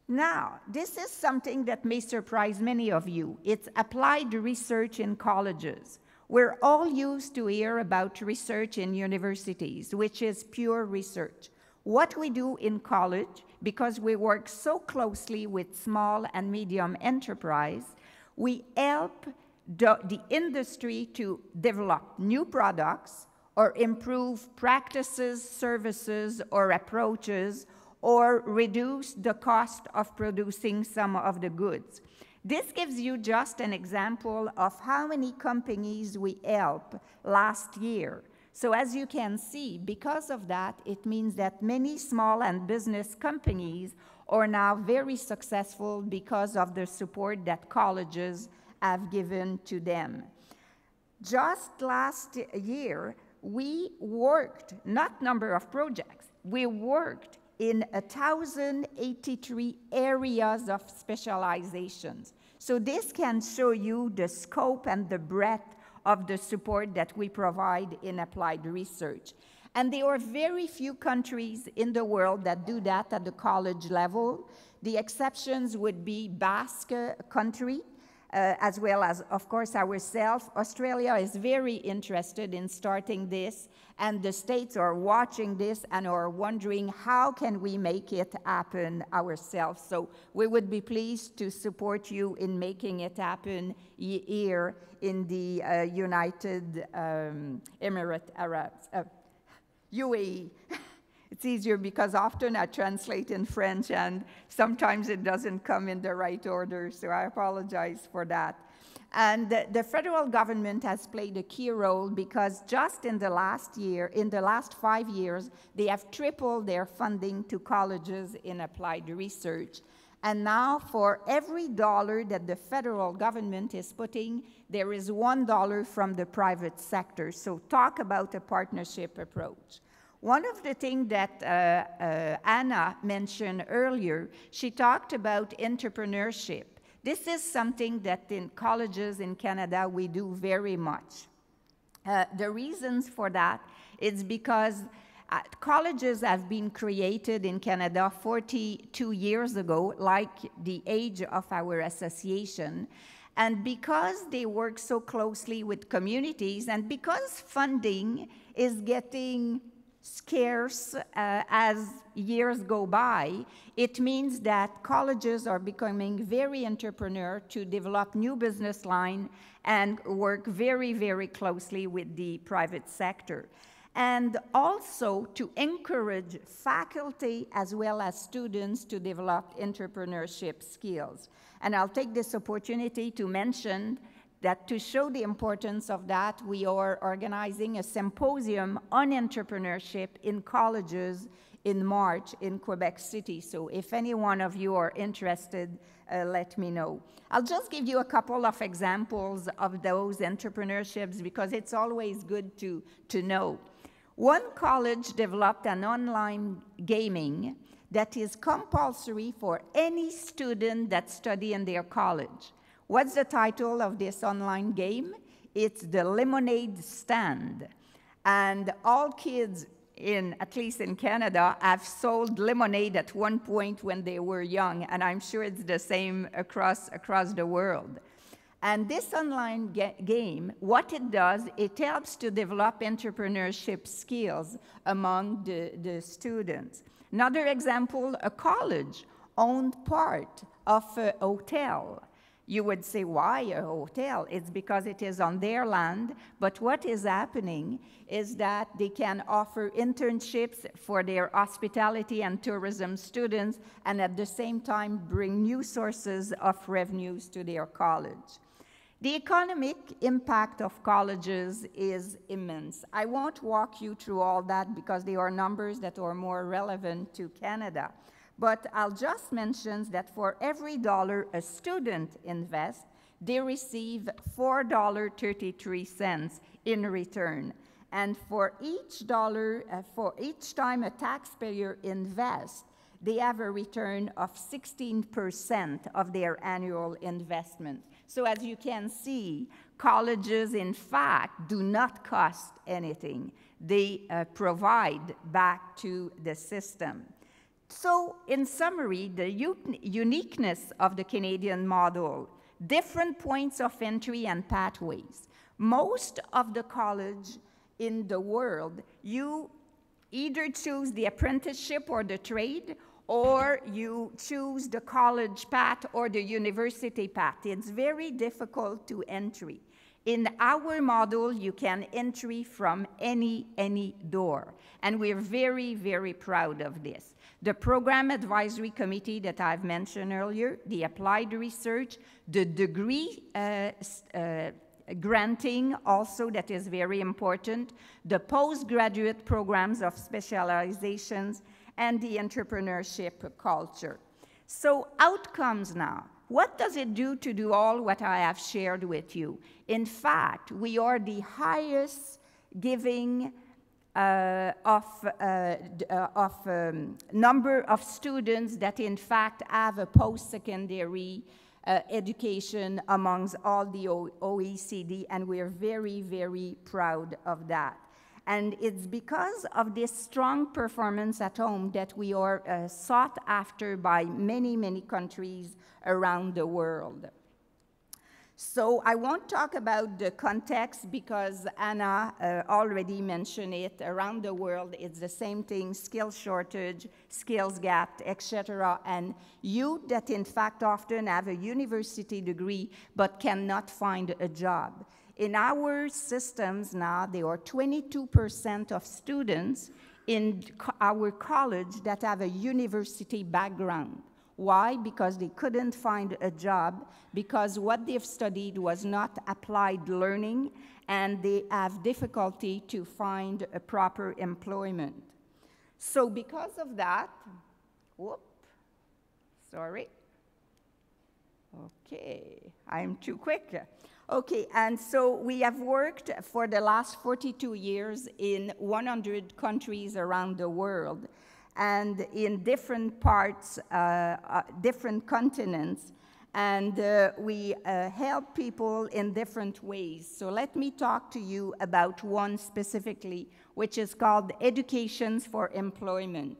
Now, this is something that may surprise many of you. It's applied research in colleges. We're all used to hear about research in universities, which is pure research. What we do in college, because we work so closely with small and medium enterprise, we help the industry to develop new products or improve practices, services, or approaches, or reduce the cost of producing some of the goods. This gives you just an example of how many companies we helped last year. So as you can see, because of that, it means that many small and business companies are now very successful because of the support that colleges have given to them. Just last year, we worked, not number of projects, we worked in 1,083 areas of specializations. So this can show you the scope and the breadth of the support that we provide in applied research. And there are very few countries in the world that do that at the college level. The exceptions would be Basque country, as well as, of course, ourselves. Australia is very interested in starting this, and the States are watching this and are wondering how can we make it happen ourselves. So we would be pleased to support you in making it happen here in the United Emirates Arabs, UAE. It's easier because often I translate in French and sometimes it doesn't come in the right order, so I apologize for that. And the federal government has played a key role because just in the last 5 years, they have tripled their funding to colleges in applied research. And now for every dollar that the federal government is putting, there is $1 from the private sector. So talk about a partnership approach. One of the things that Anna mentioned earlier, she talked about entrepreneurship. This is something that in colleges in Canada we do very much. The reasons for that is because colleges have been created in Canada 42 years ago, like the age of our association. And because they work so closely with communities, and because funding is getting scarce as years go by, it means that colleges are becoming very entrepreneurial to develop new business line and work very, very closely with the private sector. And also to encourage faculty as well as students to develop entrepreneurship skills. And I'll take this opportunity to mention that to show the importance of that, we are organizing a symposium on entrepreneurship in colleges in March in Quebec City. So if any one of you are interested, let me know. I'll just give you a couple of examples of those entrepreneurships because it's always good to know. One college developed an online gaming that is compulsory for any student that study in their college. What's the title of this online game? It's the Lemonade Stand. And all kids at least in Canada, have sold lemonade at one point when they were young, and I'm sure it's the same across the world. And this online game, what it does, it helps to develop entrepreneurship skills among the students. Another example, a college owned part of a hotel. You would say, why a hotel? It's because it is on their land, but what is happening is that they can offer internships for their hospitality and tourism students, and at the same time bring new sources of revenues to their college. The economic impact of colleges is immense. I won't walk you through all that because there are numbers that are more relevant to Canada. But I'll just mention that for every dollar a student invests, they receive $4.33 in return. And for each time a taxpayer invests, they have a return of 16% of their annual investment. So as you can see, colleges, in fact, do not cost anything. They provide back to the system. So, in summary, the uniqueness of the Canadian model, different points of entry and pathways. Most of the college in the world, you either choose the apprenticeship or the trade, or you choose the college path or the university path. It's very difficult to entry. In our model, you can entry from any door, and we're very, very proud of this. The Program Advisory Committee that I've mentioned earlier, the applied research, the degree granting also that is very important, the postgraduate programs of specializations, and the entrepreneurship culture. So outcomes now. What does it do to do all what I have shared with you? In fact, we are the highest giving number of students that in fact have a post-secondary education amongst all the OECD, and we're very, very proud of that. And it's because of this strong performance at home that we are sought after by many, many countries around the world. So I won't talk about the context because Anna already mentioned it. Around the world, it's the same thing, skills shortage, skills gap, etc. And youth that in fact often have a university degree but cannot find a job. In our systems now, there are 22% of students in our college that have a university background. Why? Because they couldn't find a job, because what they've studied was not applied learning, and they have difficulty to find a proper employment. So because of that, sorry. Okay, I'm too quick. Okay, and so we have worked for the last 42 years in 100 countries around the world, and in different parts, different continents, and we help people in different ways. So let me talk to you about one specifically, which is called Educations for Employment.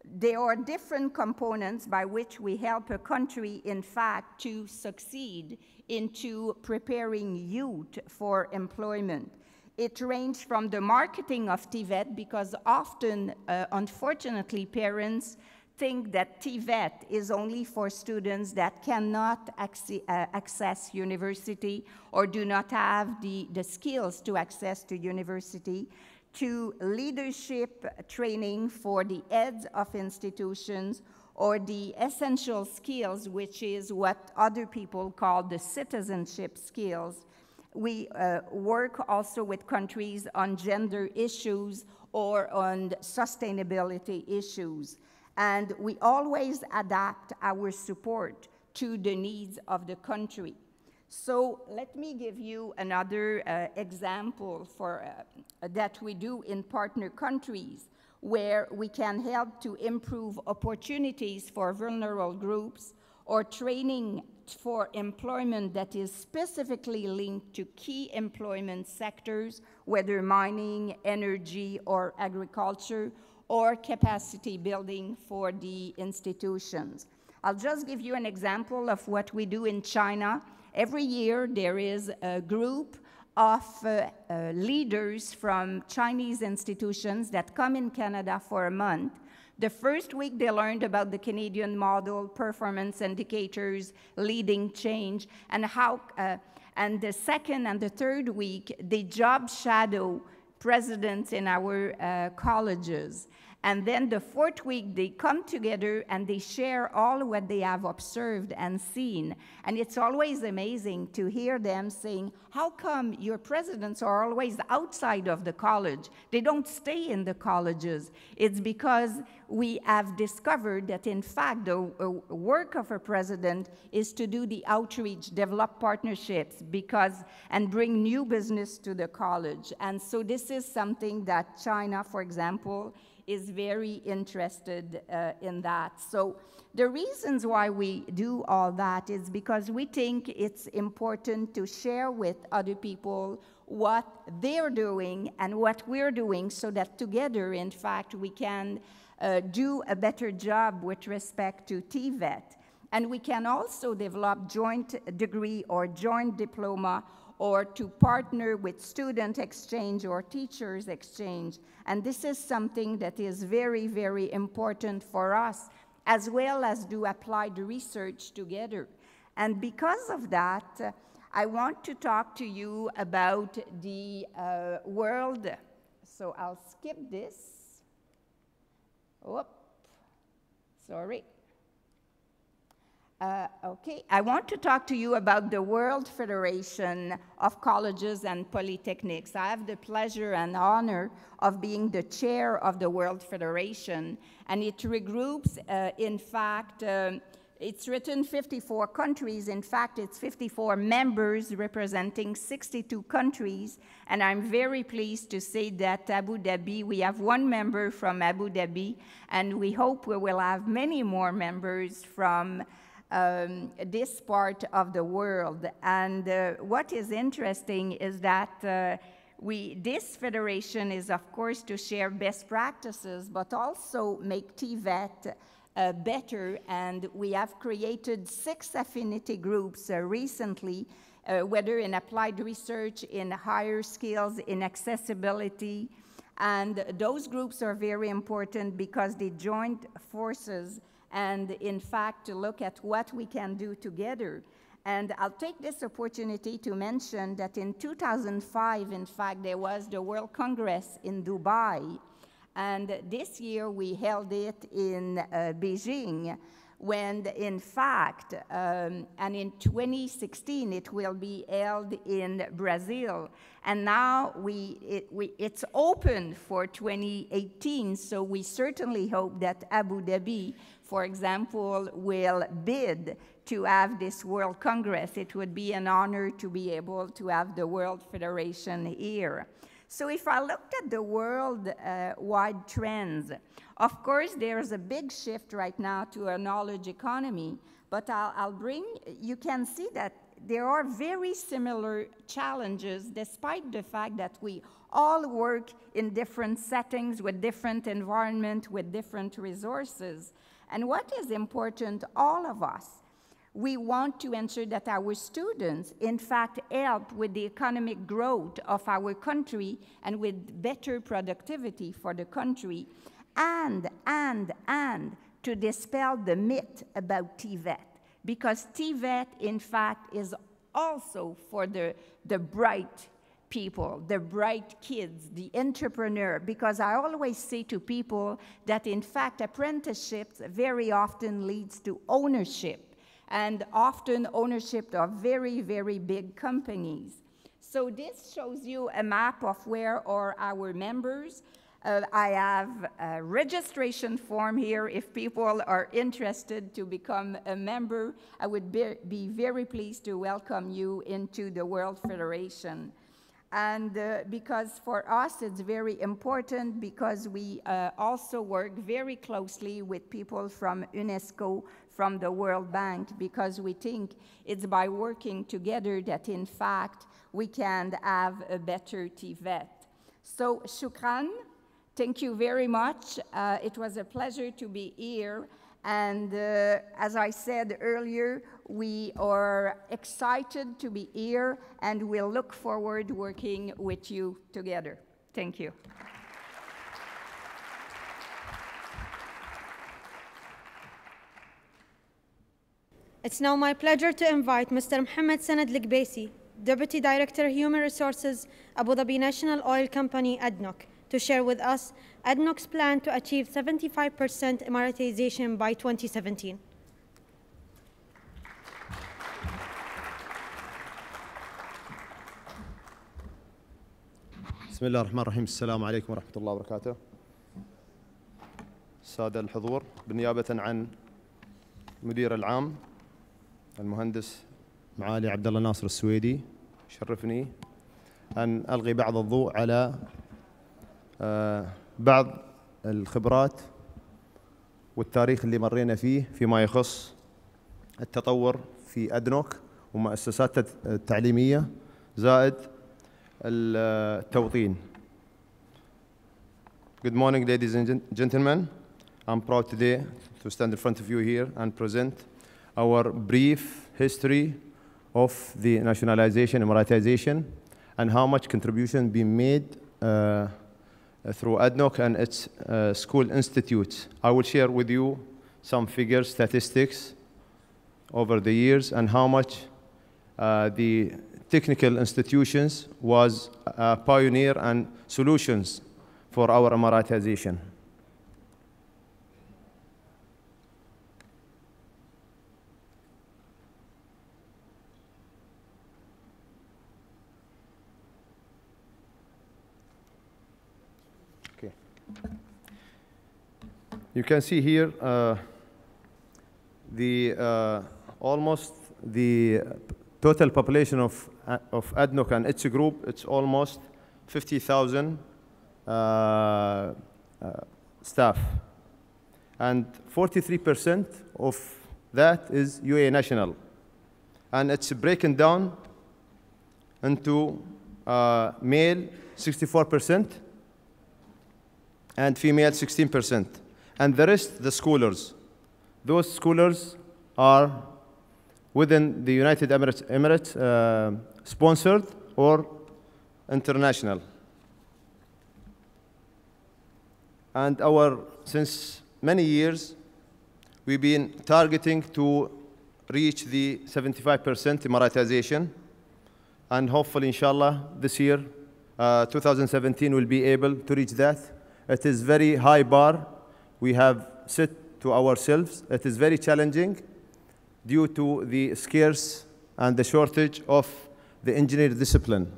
There are different components by which we help a country, in fact, to succeed into preparing youth for employment. It ranged from the marketing of TVET, because often, unfortunately, parents think that TVET is only for students that cannot access university or do not have the skills to access to university, to leadership training for the heads of institutions, or the essential skills, which is what other people call the citizenship skills. We work also with countries on gender issues or on sustainability issues. And we always adapt our support to the needs of the country. So let me give you another example for, that we do in partner countries, where we can help to improve opportunities for vulnerable groups, or training for employment that is specifically linked to key employment sectors, whether mining, energy, or agriculture, or capacity building for the institutions. I'll just give you an example of what we do in China. Every year there is a group of leaders from Chinese institutions that come in Canada for a month. The first week they learned about the Canadian model, performance indicators, leading change, and how, and the second and the third week they job shadow presidents in our colleges. And then the fourth week, they come together and they share all what they have observed and seen. And it's always amazing to hear them saying, how come your presidents are always outside of the college? They don't stay in the colleges. It's because we have discovered that, in fact, the work of a president is to do the outreach, develop partnerships, and bring new business to the college. And so this is something that China, for example, is very interested in that. So the reasons why we do all that is because we think it's important to share with other people what they're doing and what we're doing, so that together, in fact, we can do a better job with respect to TVET. And we can also develop joint degree or joint diploma, or to partner with student exchange or teachers exchange. And this is something that is very, very important for us, as well as do applied research together. And because of that, I want to talk to you about the world. So I'll skip this. Whoop, sorry. Okay, I want to talk to you about the World Federation of Colleges and Polytechnics. I have the pleasure and honor of being the chair of the World Federation, and it regroups, in fact, it's written 54 countries. In fact, it's 54 members representing 62 countries, and I'm very pleased to say that Abu Dhabi, we have one member from Abu Dhabi, and we hope we will have many more members from this part of the world. And what is interesting is that this federation is, of course, to share best practices, but also make TVET better. And we have created 6 affinity groups recently, whether in applied research, in higher skills, in accessibility. And those groups are very important because they join forces and, in fact, to look at what we can do together. And I'll take this opportunity to mention that in 2005, in fact, there was the World Congress in Dubai. And this year we held it in Beijing, when, in fact, and in 2016 it will be held in Brazil. And now it's open for 2018, so we certainly hope that Abu Dhabi, for example, will bid to have this World Congress. It would be an honor to be able to have the World Federation here. So if I looked at the world-wide trends, of course, there's a big shift right now to a knowledge economy, but you can see that there are very similar challenges, despite the fact that we all work in different settings, with different environment, with different resources. And what is important, all of us, We want to ensure that our students, in fact, help with the economic growth of our country and with better productivity for the country, and to dispel the myth about TVET, because TVET, in fact, is also for the bright people, the bright kids, the entrepreneur, because I always say to people that, in fact, apprenticeships very often leads to ownership, and often ownership of very, very big companies. So this shows you a map of where are our members. I have a registration form here if people are interested to become a member. I would be very pleased to welcome you into the World Federation. And because for us it's very important, because we also work very closely with people from UNESCO, from the World Bank, because we think it's by working together that in fact we can have a better TVET. So shukran, thank you very much. It was a pleasure to be here. And as I said earlier, we are excited to be here, and we'll look forward working with you together. Thank you. It's now my pleasure to invite Mr. Mohammed Sanad Likbaisi, Deputy Director, Human Resources, Abu Dhabi National Oil Company, ADNOC, to share with us ADNOC's plan to achieve 75% Emiratization by 2017. بسم الله الرحمن الرحيم. السلام عليكم ورحمة الله وبركاته. السادة الحضور، بالنيابة عن مدير العام المهندس معالي عبد الله ناصر السويدي، شرفني أن ألقي بعض الضوء على بعض الخبرات والتاريخ اللي مرينا فيه فيما يخص التطور في أدنوك ومؤسسات التعليمية زائد التوطين. Good morning, ladies and gentlemen. I'm proud today to stand in front of you here and present our brief history of the nationalization, Emiratization, and how much contribution being made through ADNOC and its school institutes. I will share with you some figures, statistics over the years, and how much the technical institutions was a pioneer and solutions for our Emiratization. You can see here almost the total population of ADNOC and its group. It's almost 50,000 staff, and 43% of that is UAE national, and it's broken down into male 64% and female 16%. And the rest, the scholars. Those scholars are within the United Emirates sponsored or international. And since many years, we've been targeting to reach the 75% Emiratization. And hopefully, inshallah, this year, 2017, we'll be able to reach that. It is very high bar we have set to ourselves. It is very challenging due to the scarce and the shortage of the engineering discipline.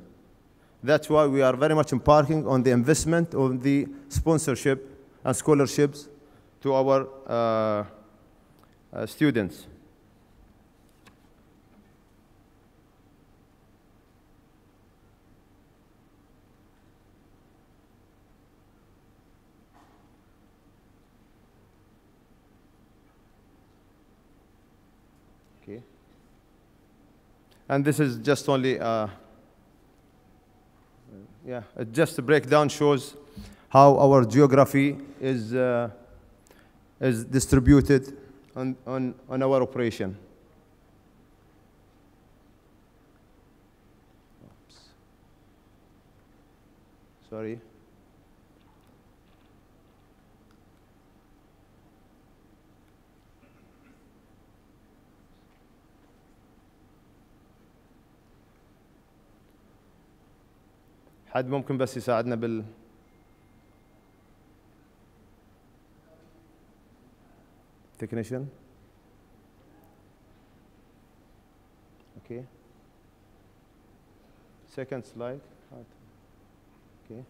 That's why we are very much embarking on the investment of the sponsorship and scholarships to our students. And this is just only, just a breakdown shows how our geography is distributed on our operation. Sorry. حد ممكن بس يساعدنا بال technician. Okay. Second slide. Okay.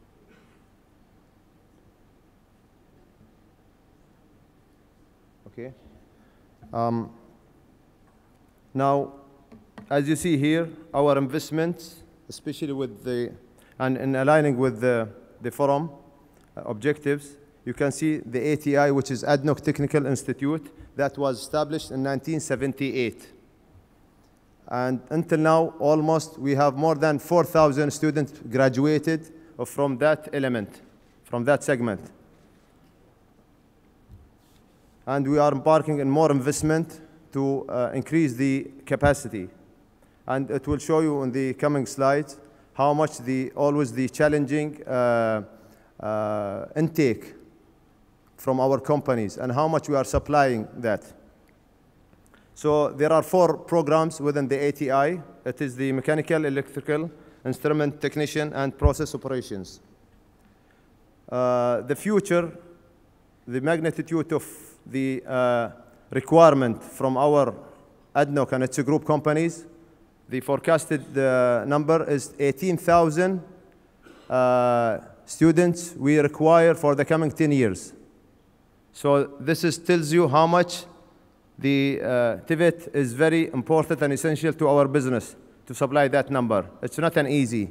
Okay. Now, as you see here, our investments, especially with the and in aligning with the forum objectives, you can see the ATI, which is ADNOC Technical Institute, that was established in 1978. And until now, almost we have more than 4,000 students graduated from that element, from that segment. And we are embarking in more investment to increase the capacity. And it will show you in the coming slides how much always the challenging intake from our companies and how much we are supplying that. So there are 4 programs within the ATI. It is the mechanical, electrical, instrument technician, and process operations. The future, the magnitude of the requirement from our ADNOC and its group companies, the forecasted number is 18,000 students we require for the coming 10 years. So this tells you how much the TVET is very important and essential to our business to supply that number. It's not an easy.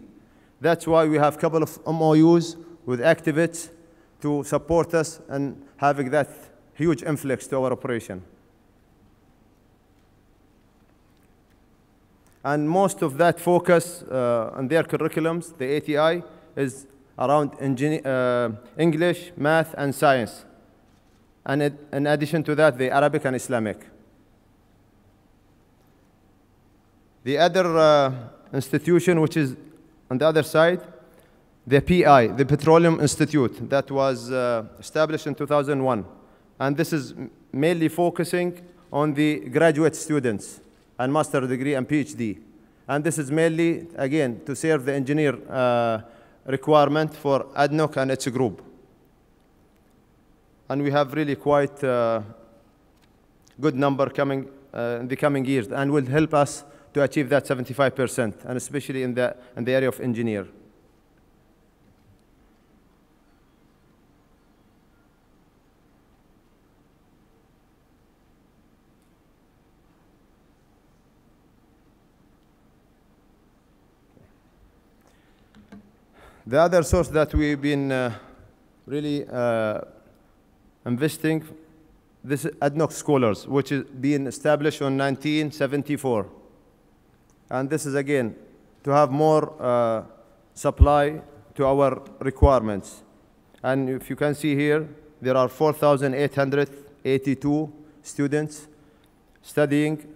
That's why we have a couple of MOUs with ACTVET to support us and having that huge influx to our operation. And most of that focus on their curriculums, the ATI, is around English, math, and science. And in addition to that, the Arabic and Islamic. The other institution, which is on the other side, the PI, the Petroleum Institute, that was established in 2001. And this is mainly focusing on the graduate students and master's degree and PhD. And this is mainly, again, to serve the engineer requirement for ADNOC and its group. And we have really quite a good number coming in the coming years and will help us to achieve that 75%, and especially in the area of engineer. The other source that we've been really investing, this is ADNOC Scholars, which is being established in 1974. And this is, again, to have more supply to our requirements. And if you can see here, there are 4,882 students studying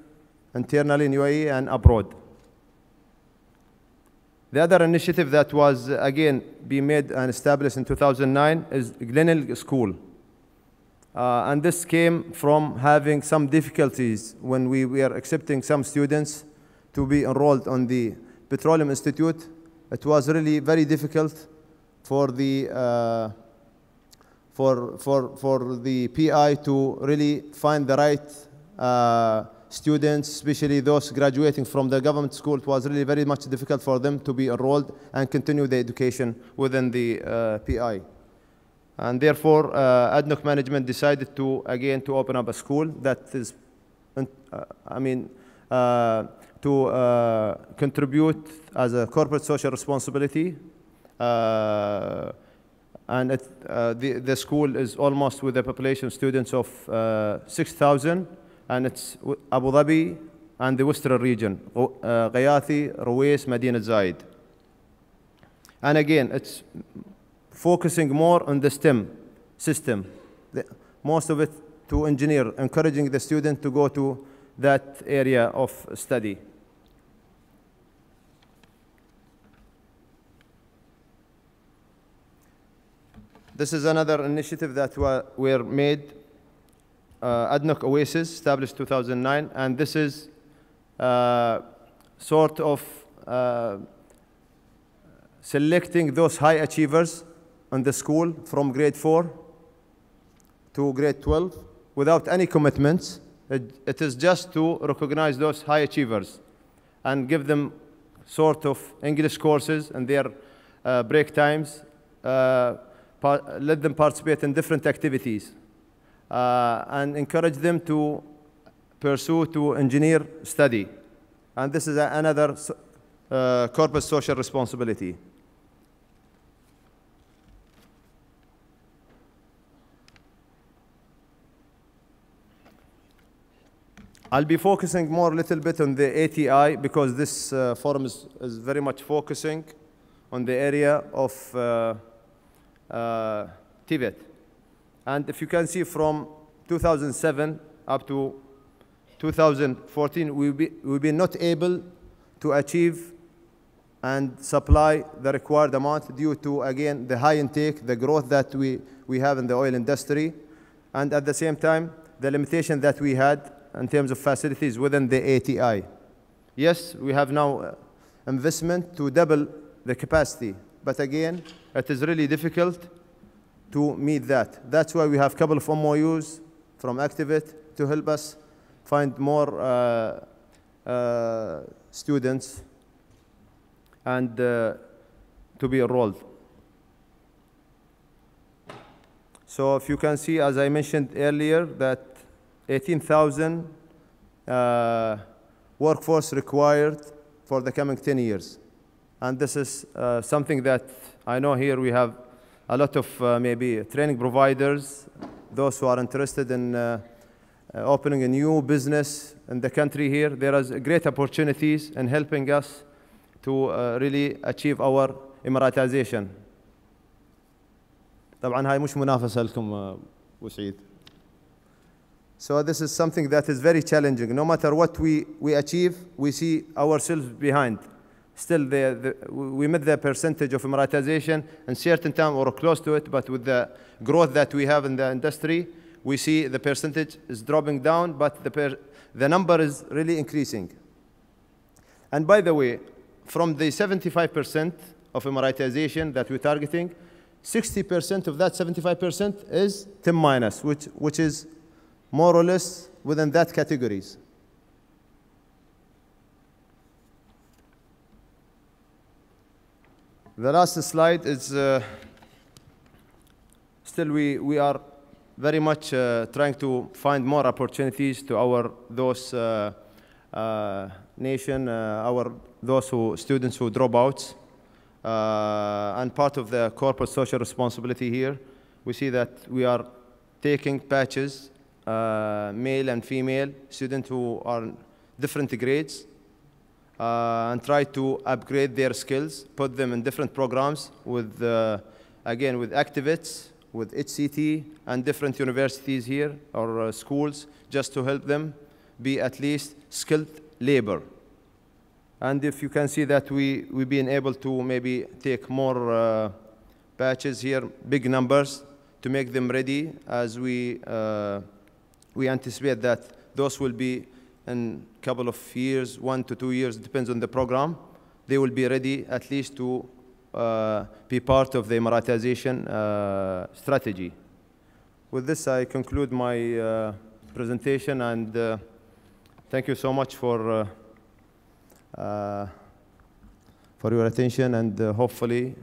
internally in UAE and abroad. The other initiative that was, again, being made and established in 2009 is Glenelg School. And this came from having some difficulties when we were accepting some students to be enrolled on the Petroleum Institute. It was really very difficult for the PI to really find the right students, especially those graduating from the government school. It was really very much difficult for them to be enrolled and continue their education within the PI. And therefore, ADNOC management decided to, again, to open up a school that is, to contribute as a corporate social responsibility. And the school is almost with a population of students of 6,000. And it's Abu Dhabi and the Western region, Ghayathi, Ruwais, Medina Zaid. And again, it's focusing more on the STEM system. Most of it to engineer, encouraging the student to go to that area of study. This is another initiative that were made, ADNOC Oasis, established 2009, and this is sort of selecting those high achievers in the school from grade 4 to grade 12 without any commitments. It is just to recognize those high achievers and give them sort of English courses in their break times, let them participate in different activities, and encourage them to pursue to engineer study. And this is another corporate social responsibility. I'll be focusing more a little bit on the ATI because this forum is very much focusing on the area of TVET. And if you can see from 2007 up to 2014, we've been not able to achieve and supply the required amount due to, again, the high intake, the growth that we have in the oil industry, and at the same time, the limitation that we had in terms of facilities within the ATI. Yes, we have now investment to double the capacity, but again, it is really difficult to meet that. That's why we have a couple of MOUs from ACTVET to help us find more students and to be enrolled. So if you can see, as I mentioned earlier, that 18,000 workforce required for the coming 10 years. And this is something that I know here we have a lot of maybe training providers, those who are interested in opening a new business in the country here. There is great opportunities in helping us to really achieve our Emiratization. طبعا هاي مش منافسة لكم وسعيد. So this is something that is very challenging. No matter what we achieve, we see ourselves behind. Still, we met the percentage of Emiratization in certain time or close to it, but with the growth that we have in the industry, we see the percentage is dropping down, but the number is really increasing. And by the way, from the 75% of Emiratization that we're targeting, 60% of that 75% is 10 minus, which is more or less within that categories. The last slide is still we are very much trying to find more opportunities to those nation, those students who drop out. And part of the corporate social responsibility here, we see that we are taking batches, male and female students who are different grades, and try to upgrade their skills, put them in different programs with, again, with ACTVETs, with HCT, and different universities here or schools, just to help them be at least skilled labor. And if you can see that we've been able to maybe take more batches here, big numbers, to make them ready, as we anticipate that those will be in a couple of years, 1 to 2 years, depends on the program. They will be ready at least to be part of the Emiratization strategy. With this, I conclude my presentation, and thank you so much for your attention, and hopefully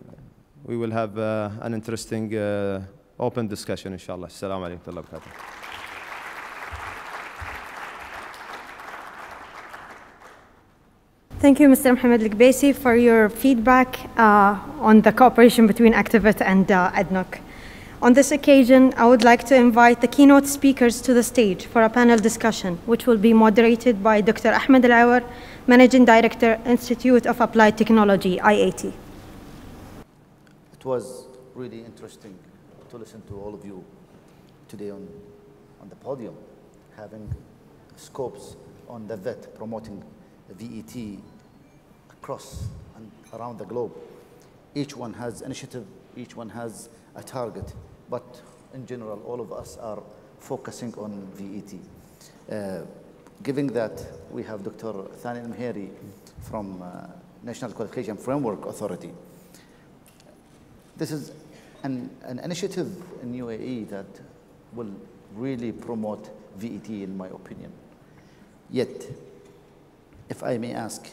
we will have an interesting open discussion, inshallah. Assalamu alaikum wa rahmatullahi wa barakatuh. Thank you, Mr. Mohammed Al-Kbaisi, for your feedback on the cooperation between ACTVET and ADNOC. On this occasion, I would like to invite the keynote speakers to the stage for a panel discussion, which will be moderated by Dr. Ahmed Al-Awar, Managing Director, Institute of Applied Technology, IAT. It was really interesting to listen to all of you today on the podium, having scopes on the VET, promoting VET across and around the globe. Each one has initiative each one has a target, but in general, all of us are focusing on VET. Given that we have Dr. Thani Al-Mheri from National Qualification Framework Authority, this is an initiative in UAE that will really promote VET, in my opinion. Yet, if I may ask,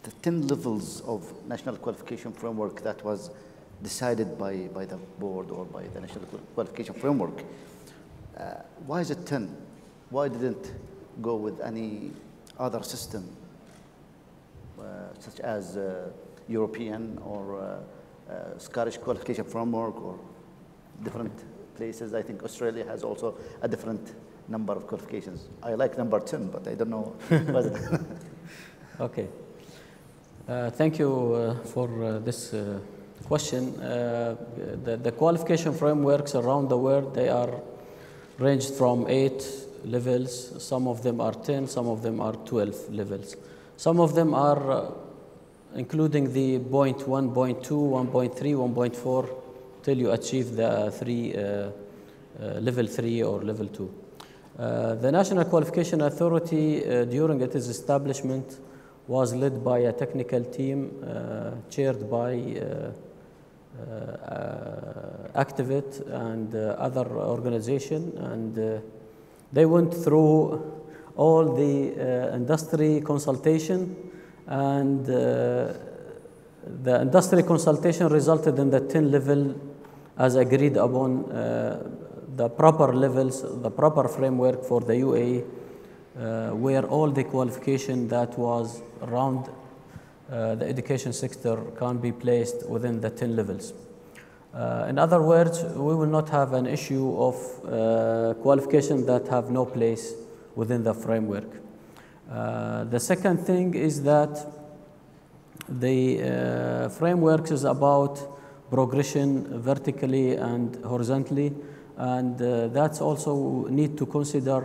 the 10 levels of National Qualification Framework that was decided by the board or by the National Qualification Framework, why is it 10? Why didn't go with any other system, such as European or Scottish Qualification Framework or different places? I think Australia has also a different number of qualifications. I like number 10, but I don't know. Okay. Thank you for this question. The qualification frameworks around the world, they are ranged from 8 levels. Some of them are 10, some of them are 12 levels. Some of them are including the point 1, point 2, 1.3, 1.4 till you achieve the level 3 or level 2. The National Qualification Authority during its establishment was led by a technical team chaired by ACTVET and other organization, and they went through all the industry consultation, and the industry consultation resulted in the 10 level as agreed upon, the proper levels, the proper framework for the UAE, where all the qualification that was around the education sector can be placed within the 10 levels. In other words, we will not have an issue of qualification that have no place within the framework. The second thing is that the framework is about progression vertically and horizontally, and that's also need to consider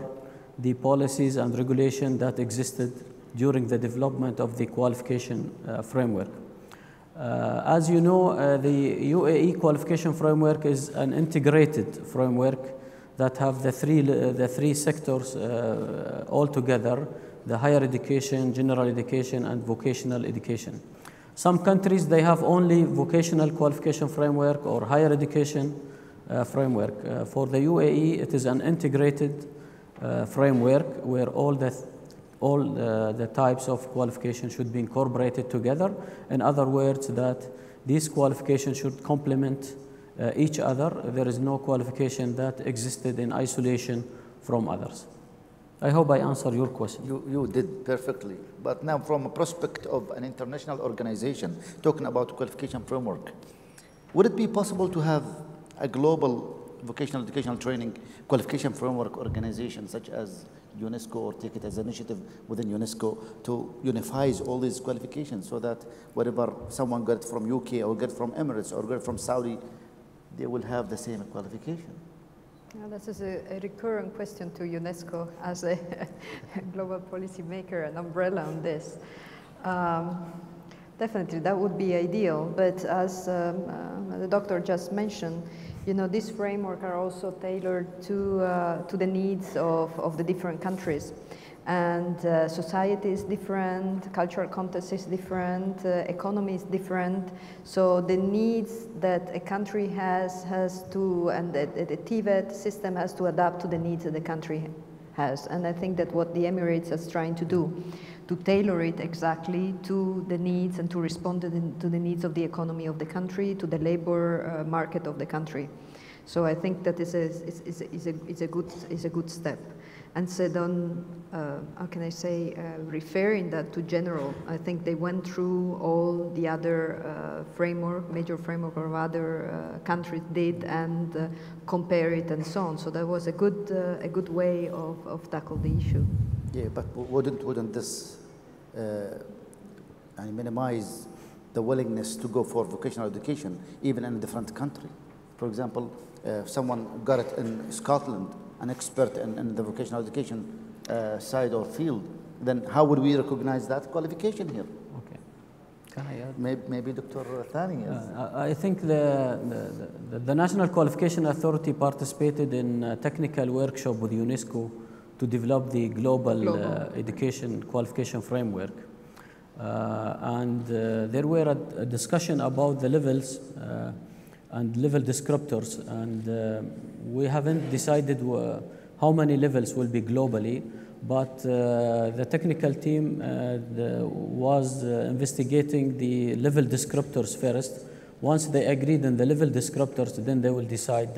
the policies and regulation that existed during the development of the qualification framework. As you know, the UAE qualification framework is an integrated framework that have the three sectors all together: the higher education, general education, and vocational education. Some countries, they have only vocational qualification framework or higher education framework. For the UAE, it is an integrated framework where all the types of qualification should be incorporated together. In other words, that these qualifications should complement each other. There is no qualification that existed in isolation from others. I hope I answered your question. You did perfectly. But now, from a prospect of an international organization, talking about qualification framework, would it be possible to have a global vocational educational training qualification framework organization such as UNESCO, or take it as an initiative within UNESCO to unify all these qualifications, so that whatever someone got from UK or got from Emirates or got from Saudi, they will have the same qualification? Yeah, this is a recurrent question to UNESCO as a global policy maker, an umbrella on this. Definitely, that would be ideal, but as the doctor just mentioned, you know, these frameworks are also tailored to the needs of the different countries. And society is different, cultural context is different, economy is different. So the needs that a country has to, and the TVET system has to adapt to the needs that the country has. And I think that what the Emirates is trying to do, to tailor it exactly to the needs and to respond to the needs of the economy of the country, to the labor market of the country. So I think that is a good step. And said on, how can I say, referring that to general, I think they went through all the other major framework of other countries did, and compare it and so on. So that was a good way of tackle the issue. Yeah, but wouldn't this minimize the willingness to go for vocational education even in a different country? For example, if someone got it in Scotland, an expert in the vocational education side or field, then how would we recognize that qualification here? Okay. Maybe Dr. Thani is. I think the National Qualification Authority participated in a technical workshop with UNESCO to develop the global education qualification framework. There were a discussion about the levels and level descriptors, and we haven't decided how many levels will be globally, but the technical team was investigating the level descriptors first. Once they agreed on the level descriptors, then they will decide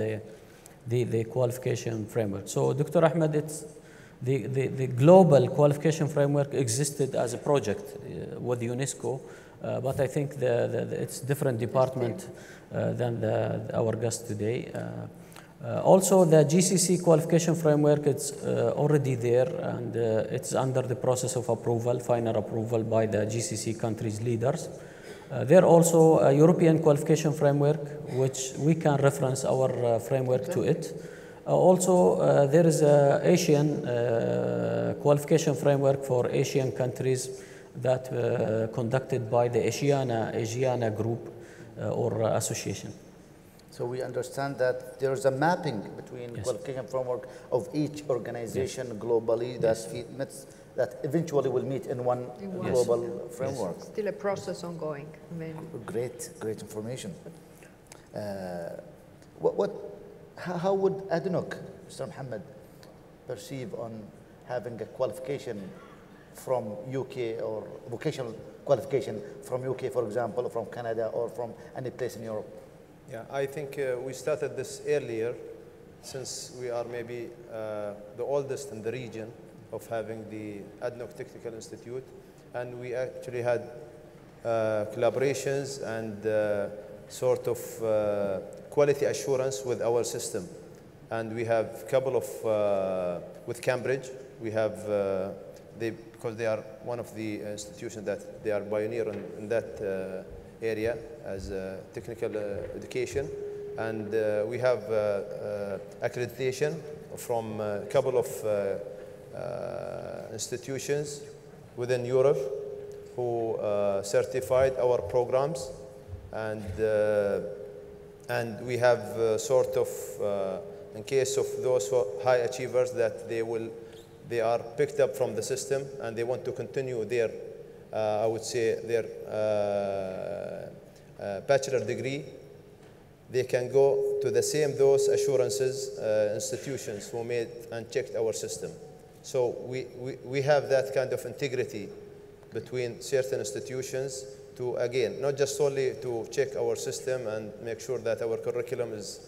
the qualification framework. So Dr. Ahmed, it's the global qualification framework existed as a project with UNESCO, but I think it's different department than our guest today. Also, the GCC qualification framework, it's already there, and it's under the process of approval, final approval by the GCC countries' leaders. There also a European qualification framework, which we can reference our framework to it. Also, there is an Asian qualification framework for Asian countries that conducted by the Asiana group or association. So we understand that there is a mapping between qualification framework of each organization globally that eventually will meet in one global framework. Yes. Still a process ongoing. I mean. Great information. How would ADNOC, Mr. Mohammed, perceive on having a qualification from UK or vocational qualification from UK, for example, or from Canada, or from any place in Europe? Yeah, I think we started this earlier, since we are maybe the oldest in the region of having the ADNOC Technical Institute, and we actually had collaborations and sort of quality assurance with our system. And we have a couple of, with Cambridge, we have, because they are one of the institutions that they are pioneer in that area as technical education. And we have accreditation from a couple of institutions within Europe who certified our programs. And we have sort of, in case of those high achievers, that they are picked up from the system and they want to continue their, I would say, their bachelor degree, they can go to the same those assurances institutions who made and checked our system. So we have that kind of integrity between certain institutions to, again, not just solely to check our system and make sure that our curriculum is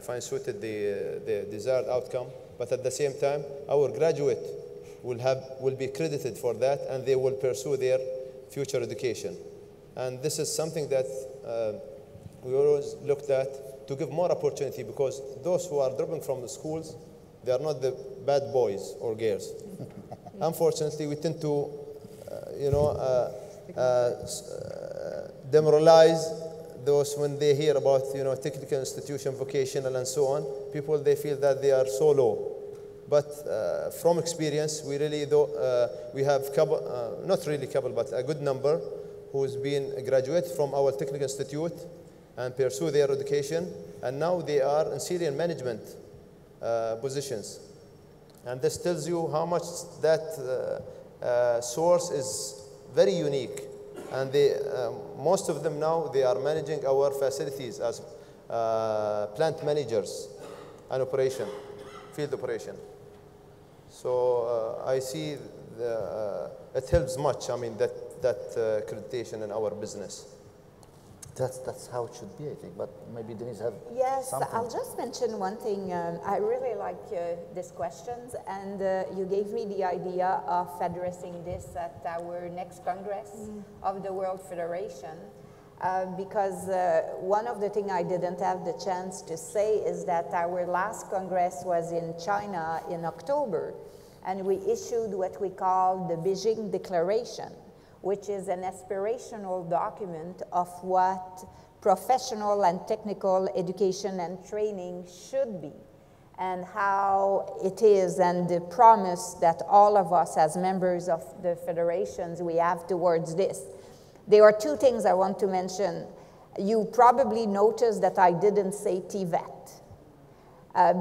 fine-suited the desired outcome, but at the same time, our graduate will be credited for that, and they will pursue their future education. And this is something that we always looked at to give more opportunity, because those who are dropping from the schools, they are not the bad boys or girls. Unfortunately, we tend to, demoralize those when they hear about, technical institution, vocational, and so on. People, they feel that they are so low. But from experience, we really, we have couple, not really couple, but a good number who's been graduated from our technical institute and pursue their education, and now they are in senior management positions. And this tells you how much that source is very unique. And most of them now, they are managing our facilities as plant managers and operation, field operation. So I see it helps much, I mean, that accreditation in our business. That's how it should be, I think, but maybe Denise have something. I'll just mention one thing. I really like these questions, and you gave me the idea of addressing this at our next Congress of the World Federation, because one of the things I didn't have the chance to say is that our last Congress was in China in October, and we issued what we call the Beijing Declaration, which is an aspirational document of what professional and technical education and training should be, and how it is, and the promise that all of us as members of the federations we have towards this. There are two things I want to mention. You probably noticed that I didn't say TVET,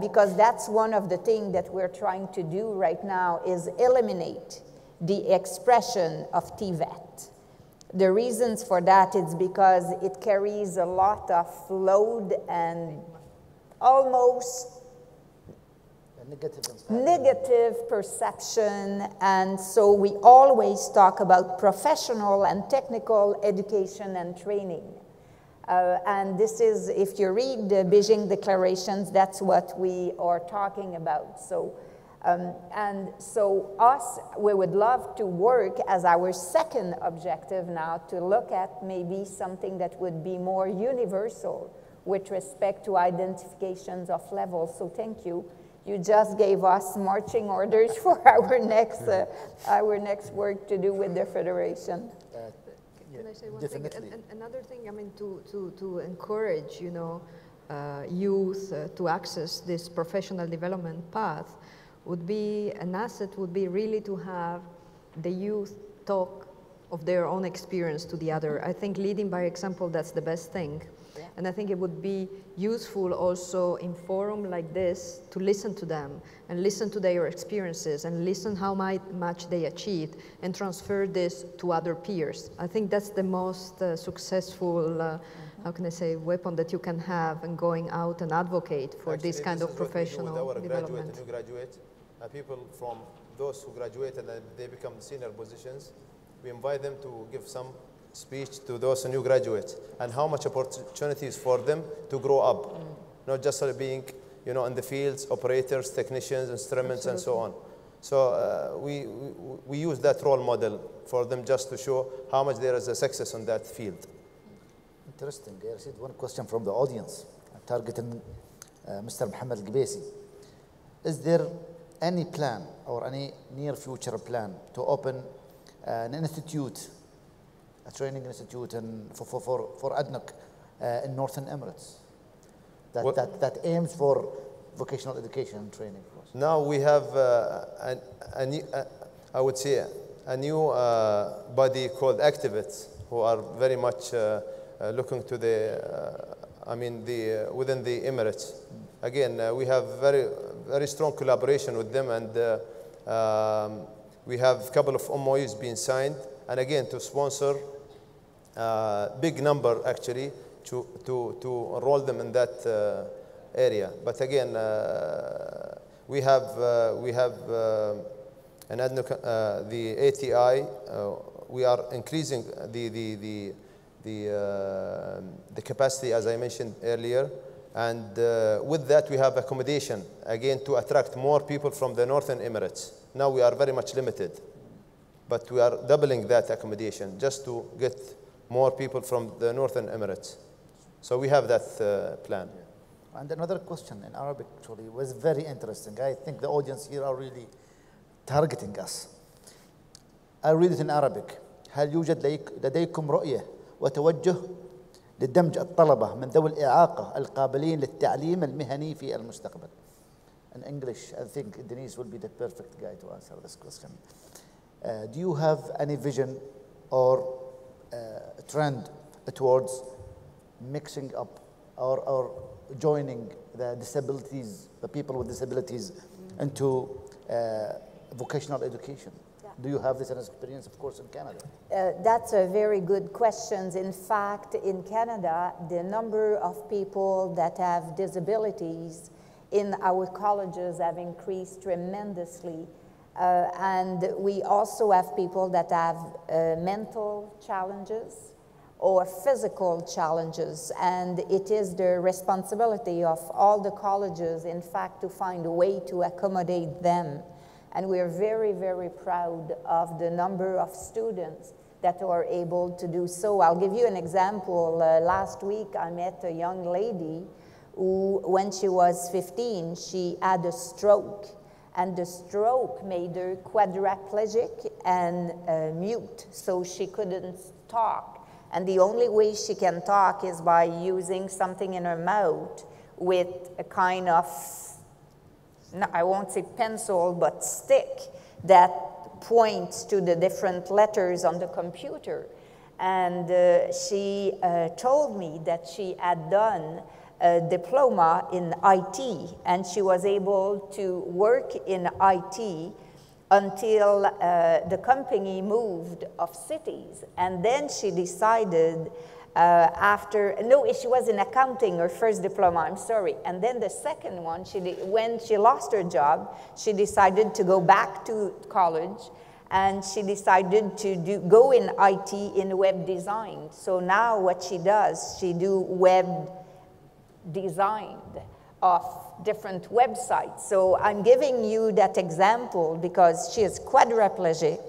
because that's one of the things that we're trying to do right now is eliminate the expression of TVET. The reasons for that is because it carries a lot of load and almost negative perception, and so we always talk about professional and technical education and training. And this is, if you read the Beijing declarations, that's what we are talking about. So, and so us, we would love to work as our second objective now to look at maybe something that would be more universal with respect to identifications of levels. So thank you. You just gave us marching orders for our next work to do with the Federation. Can I say one thing? Another thing, I mean, to encourage, you know, youth to access this professional development path would be, an asset would be really to have the youth talk of their own experience to the other. I think leading by example, that's the best thing. Yeah. And I think it would be useful also in forum like this to listen to them and listen to their experiences and listen how much they achieved and transfer this to other peers. I think that's the most successful, how can I say, weapon that you can have in going out and advocate for this kind of professional development. New graduate, people from those who graduated and they become senior positions, we invite them to give some speech to those new graduates and how much opportunities for them to grow up, not just being, you know, in the fields, operators, technicians, instruments, and so on. So we use that role model for them just to show how much there is a success in that field. Interesting. I received one question from the audience, targeting Mr. Mohammed Al-Gabesi. Is there any plan or any near future plan to open an institute, a training institute for ADNOC in Northern Emirates that aims for vocational education and training? Now we have I would say a new body called ACTVET, who are very much looking to the within the Emirates. Again, we have very strong collaboration with them, and we have a couple of MOUs being signed, and again to sponsor big number actually to enroll them in that area. But again, we have an ADNOC, the ATI. We are increasing the capacity, as I mentioned earlier, and with that we have accommodation again to attract more people from the Northern Emirates. Now we are very much limited, but we are doubling that accommodation just to get more people from the Northern Emirates. So we have that plan. Yeah. And another question in Arabic actually was very interesting. I think the audience here are really targeting us. I read it in Arabic. هل يوجد لديكم رؤية وتوجه لدمج الطلبة من ذوي الإعاقة القابلين للتعليم المهني في المستقبل? In English, I think Denise will be the perfect guy to answer this question. Do you have any vision or trend towards mixing up or joining the disabilities, the people with disabilities, into vocational education? Yeah. Do you have this as experience, of course, in Canada? That's a very good question. In fact, in Canada, the number of people that have disabilities in our colleges have increased tremendously. And we also have people that have mental challenges or physical challenges, and it is the responsibility of all the colleges, in fact, to find a way to accommodate them. And we are very, very proud of the number of students that are able to do so. I'll give you an example. Last week, I met a young lady who, when she was 15, she had a stroke. And the stroke made her quadriplegic and mute, so she couldn't talk. And the only way she can talk is by using something in her mouth with a kind of, no, I won't say pencil, but stick that points to the different letters on the computer. And she told me that she had done a diploma in IT, and she was able to work in IT until the company moved of cities. And then she decided she was in accounting, her first diploma, I'm sorry. And then the second one, when she lost her job, she decided to go back to college, and she decided to go in IT in web design. So now what she does, she do web design of different websites. So I'm giving you that example because she is quadriplegic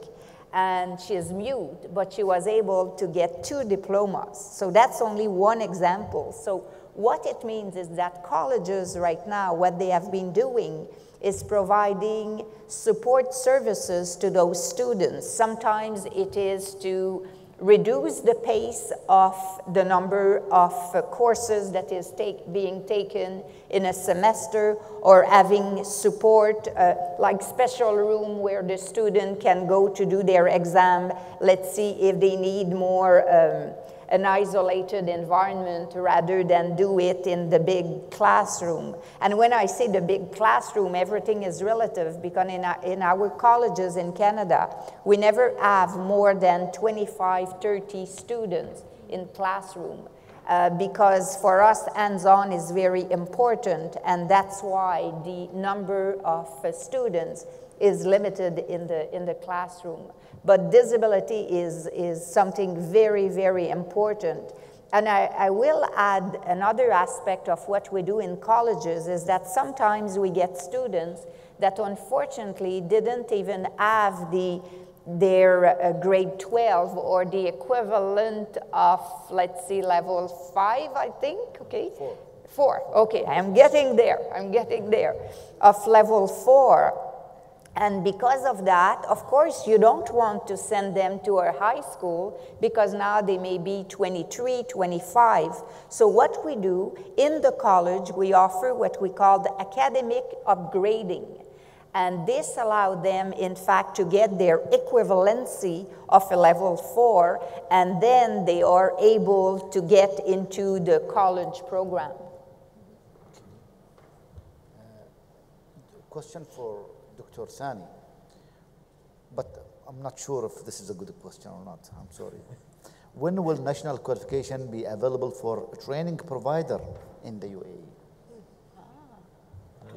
and she is mute, but she was able to get 2 diplomas. So that's only one example. So what it means is that colleges right now, what they have been doing is providing support services to those students. Sometimes it is to reduce the pace of the number of courses that is being taken in a semester, or having support like special room where the student can go to do their exam. Let's see if they need more an isolated environment rather than do it in the big classroom. And when I say the big classroom, everything is relative, because in our colleges in Canada, we never have more than 25, 30 students in classroom. Because for us, hands-on is very important, and that's why the number of students is limited in the classroom. But disability is something very, very important. And I will add another aspect of what we do in colleges is that sometimes we get students that unfortunately didn't even have their grade 12 or the equivalent of, let's see, level 5, I think, okay? 4, okay, I'm getting there, of level 4. And because of that, of course, you don't want to send them to a high school because now they may be 23, 25. So what we do in the college, we offer what we call the academic upgrading. And this allowed them, in fact, to get their equivalency of a level 4, and then they are able to get into the college program. Question for Dr. Sani, but I'm not sure if this is a good question or not. I'm sorry. When will national qualification be available for a training provider in the UAE?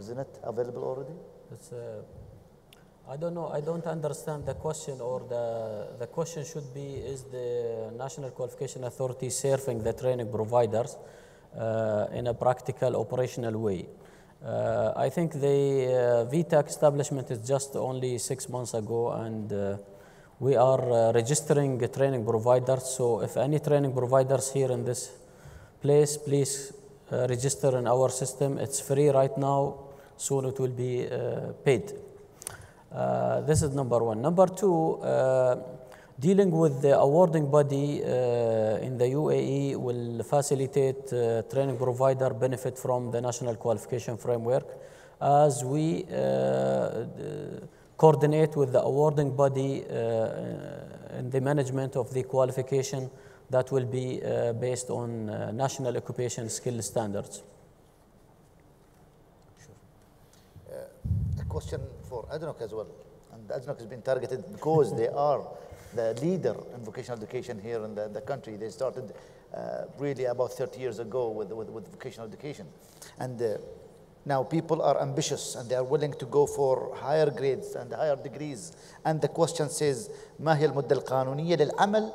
Isn't it available already? I don't know. I don't understand the question, or the question should be, is the National Qualification Authority serving the training providers in a practical, operational way? I think the VTech establishment is just only 6 months ago, and we are registering training providers. So if any training providers here in this place, please register in our system. It's free right now. Soon it will be paid. This is number 1. Number 2, dealing with the awarding body in the UAE will facilitate training provider benefit from the National Qualification Framework, as we coordinate with the awarding body in the management of the qualification that will be based on national occupation skill standards. Sure. A question for ADNOC as well. And ADNOC has been targeted because they are the leader in vocational education here in the country. They started really about 30 years ago with vocational education. And now people are ambitious and they are willing to go for higher grades and higher degrees. And the question says, ما هي المدة القانونية للعمل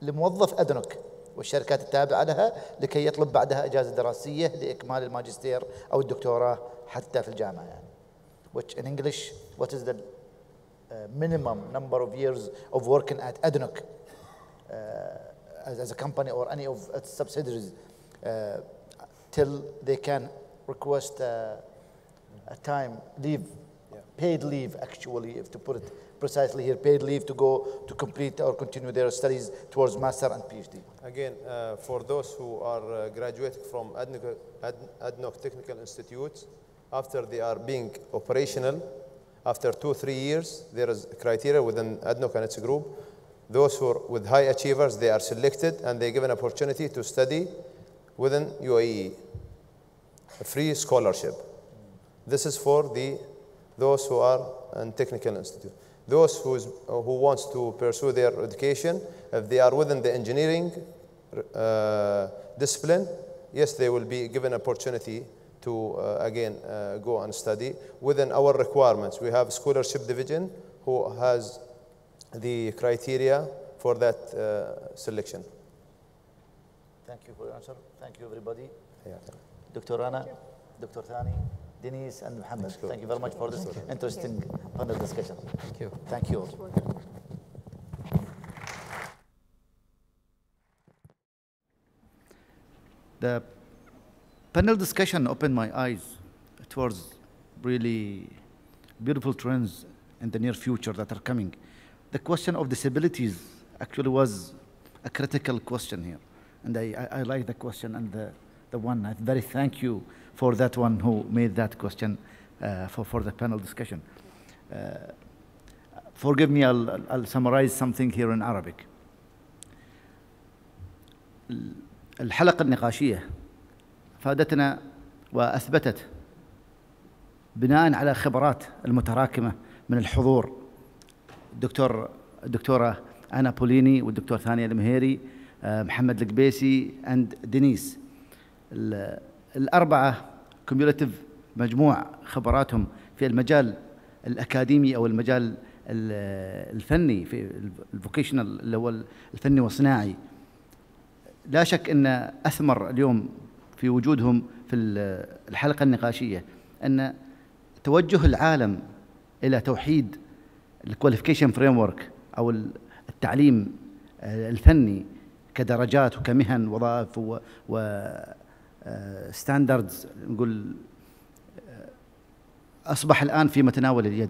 لموظف أدنوك والشركات التابعة لها لكي يطلب بعدها إجازة دراسية لإكمال الماجستير أو الدكتوراه حتى في الجامعة يعني. Which in English, what is the minimum number of years of working at ADNOC as a company or any of its subsidiaries till they can request a time leave, paid leave actually, if to put it precisely here, paid leave to go to complete or continue their studies towards master and PhD. Again, for those who are graduating from ADNOC Technical Institutes, after they are being operational, after 2 or 3 years, there is criteria within ADNOC and its group those who are with high achievers, they are selected and they given opportunity to study within UAE, a free scholarship. This is for those who are in technical institute. Those who wants to pursue their education, if they are within the engineering discipline, yes, they will be given opportunity to again go and study within our requirements. We have scholarship division who has the criteria for that selection. Thank you for your answer. Thank you, everybody. Dr. Rana, Dr. Thani, Denise, and Mohammed. Thank you very much for this interesting panel discussion. Thank you. Thank you. The panel discussion opened my eyes towards really beautiful trends in the near future that are coming. The question of disabilities actually was a critical question here. And I like the question and the one. I very thank you for that one who made that question for the panel discussion. Forgive me, I'll summarize something here in Arabic. الحلقة النقاشية فادتنا وأثبتت بناء على خبرات المتراكمة من الحضور الدكتورة أنا بوليني والدكتور ثانية المهيري محمد القبيسي and دينيس الأربعة كوميوليتيف مجموع خبراتهم في المجال الأكاديمي أو المجال الفني في الفوكيشنال اللي هو الفني والصناعي. لا شك أن أثمر اليوم في وجودهم في الحلقة النقاشية أن توجه العالم إلى توحيد الكواليفيكيشن فريم ورك أو التعليم الفني كدرجات وكمهن وظائف وستاندردز نقول أصبح الآن في متناول اليد.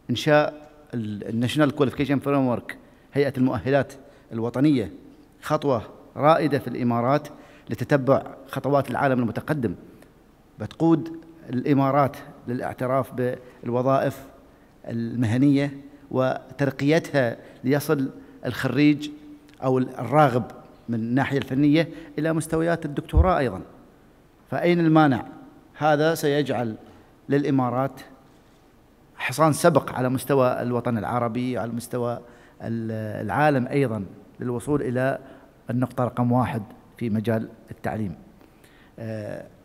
إنشاء الناشونال كواليفيكيشن فريم ورك هيئة المؤهلات الوطنية خطوة رائدة في الإمارات لتتبع خطوات العالم المتقدم، بتقود الإمارات للاعتراف بالوظائف المهنية وترقيتها ليصل الخريج أو الراغب من الناحية الفنية إلى مستويات الدكتوراه أيضا. فأين المانع؟ هذا سيجعل للإمارات حصان سبق على مستوى الوطن العربي وعلى مستوى العالم أيضا للوصول إلى النقطة رقم 1 في مجال التعليم.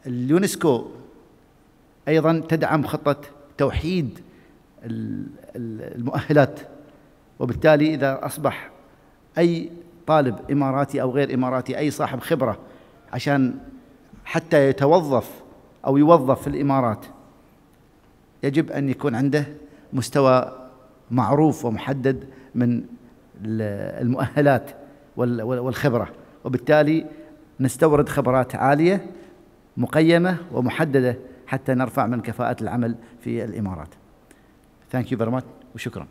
اليونسكو أيضا تدعم خطة توحيد المؤهلات، وبالتالي إذا أصبح أي طالب إماراتي أو غير إماراتي أي صاحب خبرة عشان حتى يتوظف أو يوظف في الإمارات يجب أن يكون عنده مستوى معروف ومحدد من المؤهلات والخبرة، وبالتالي نستورد خبرات عالية مقيمة ومحددة حتى نرفع من كفاءة العمل في الإمارات. Thank you very much وشكرا.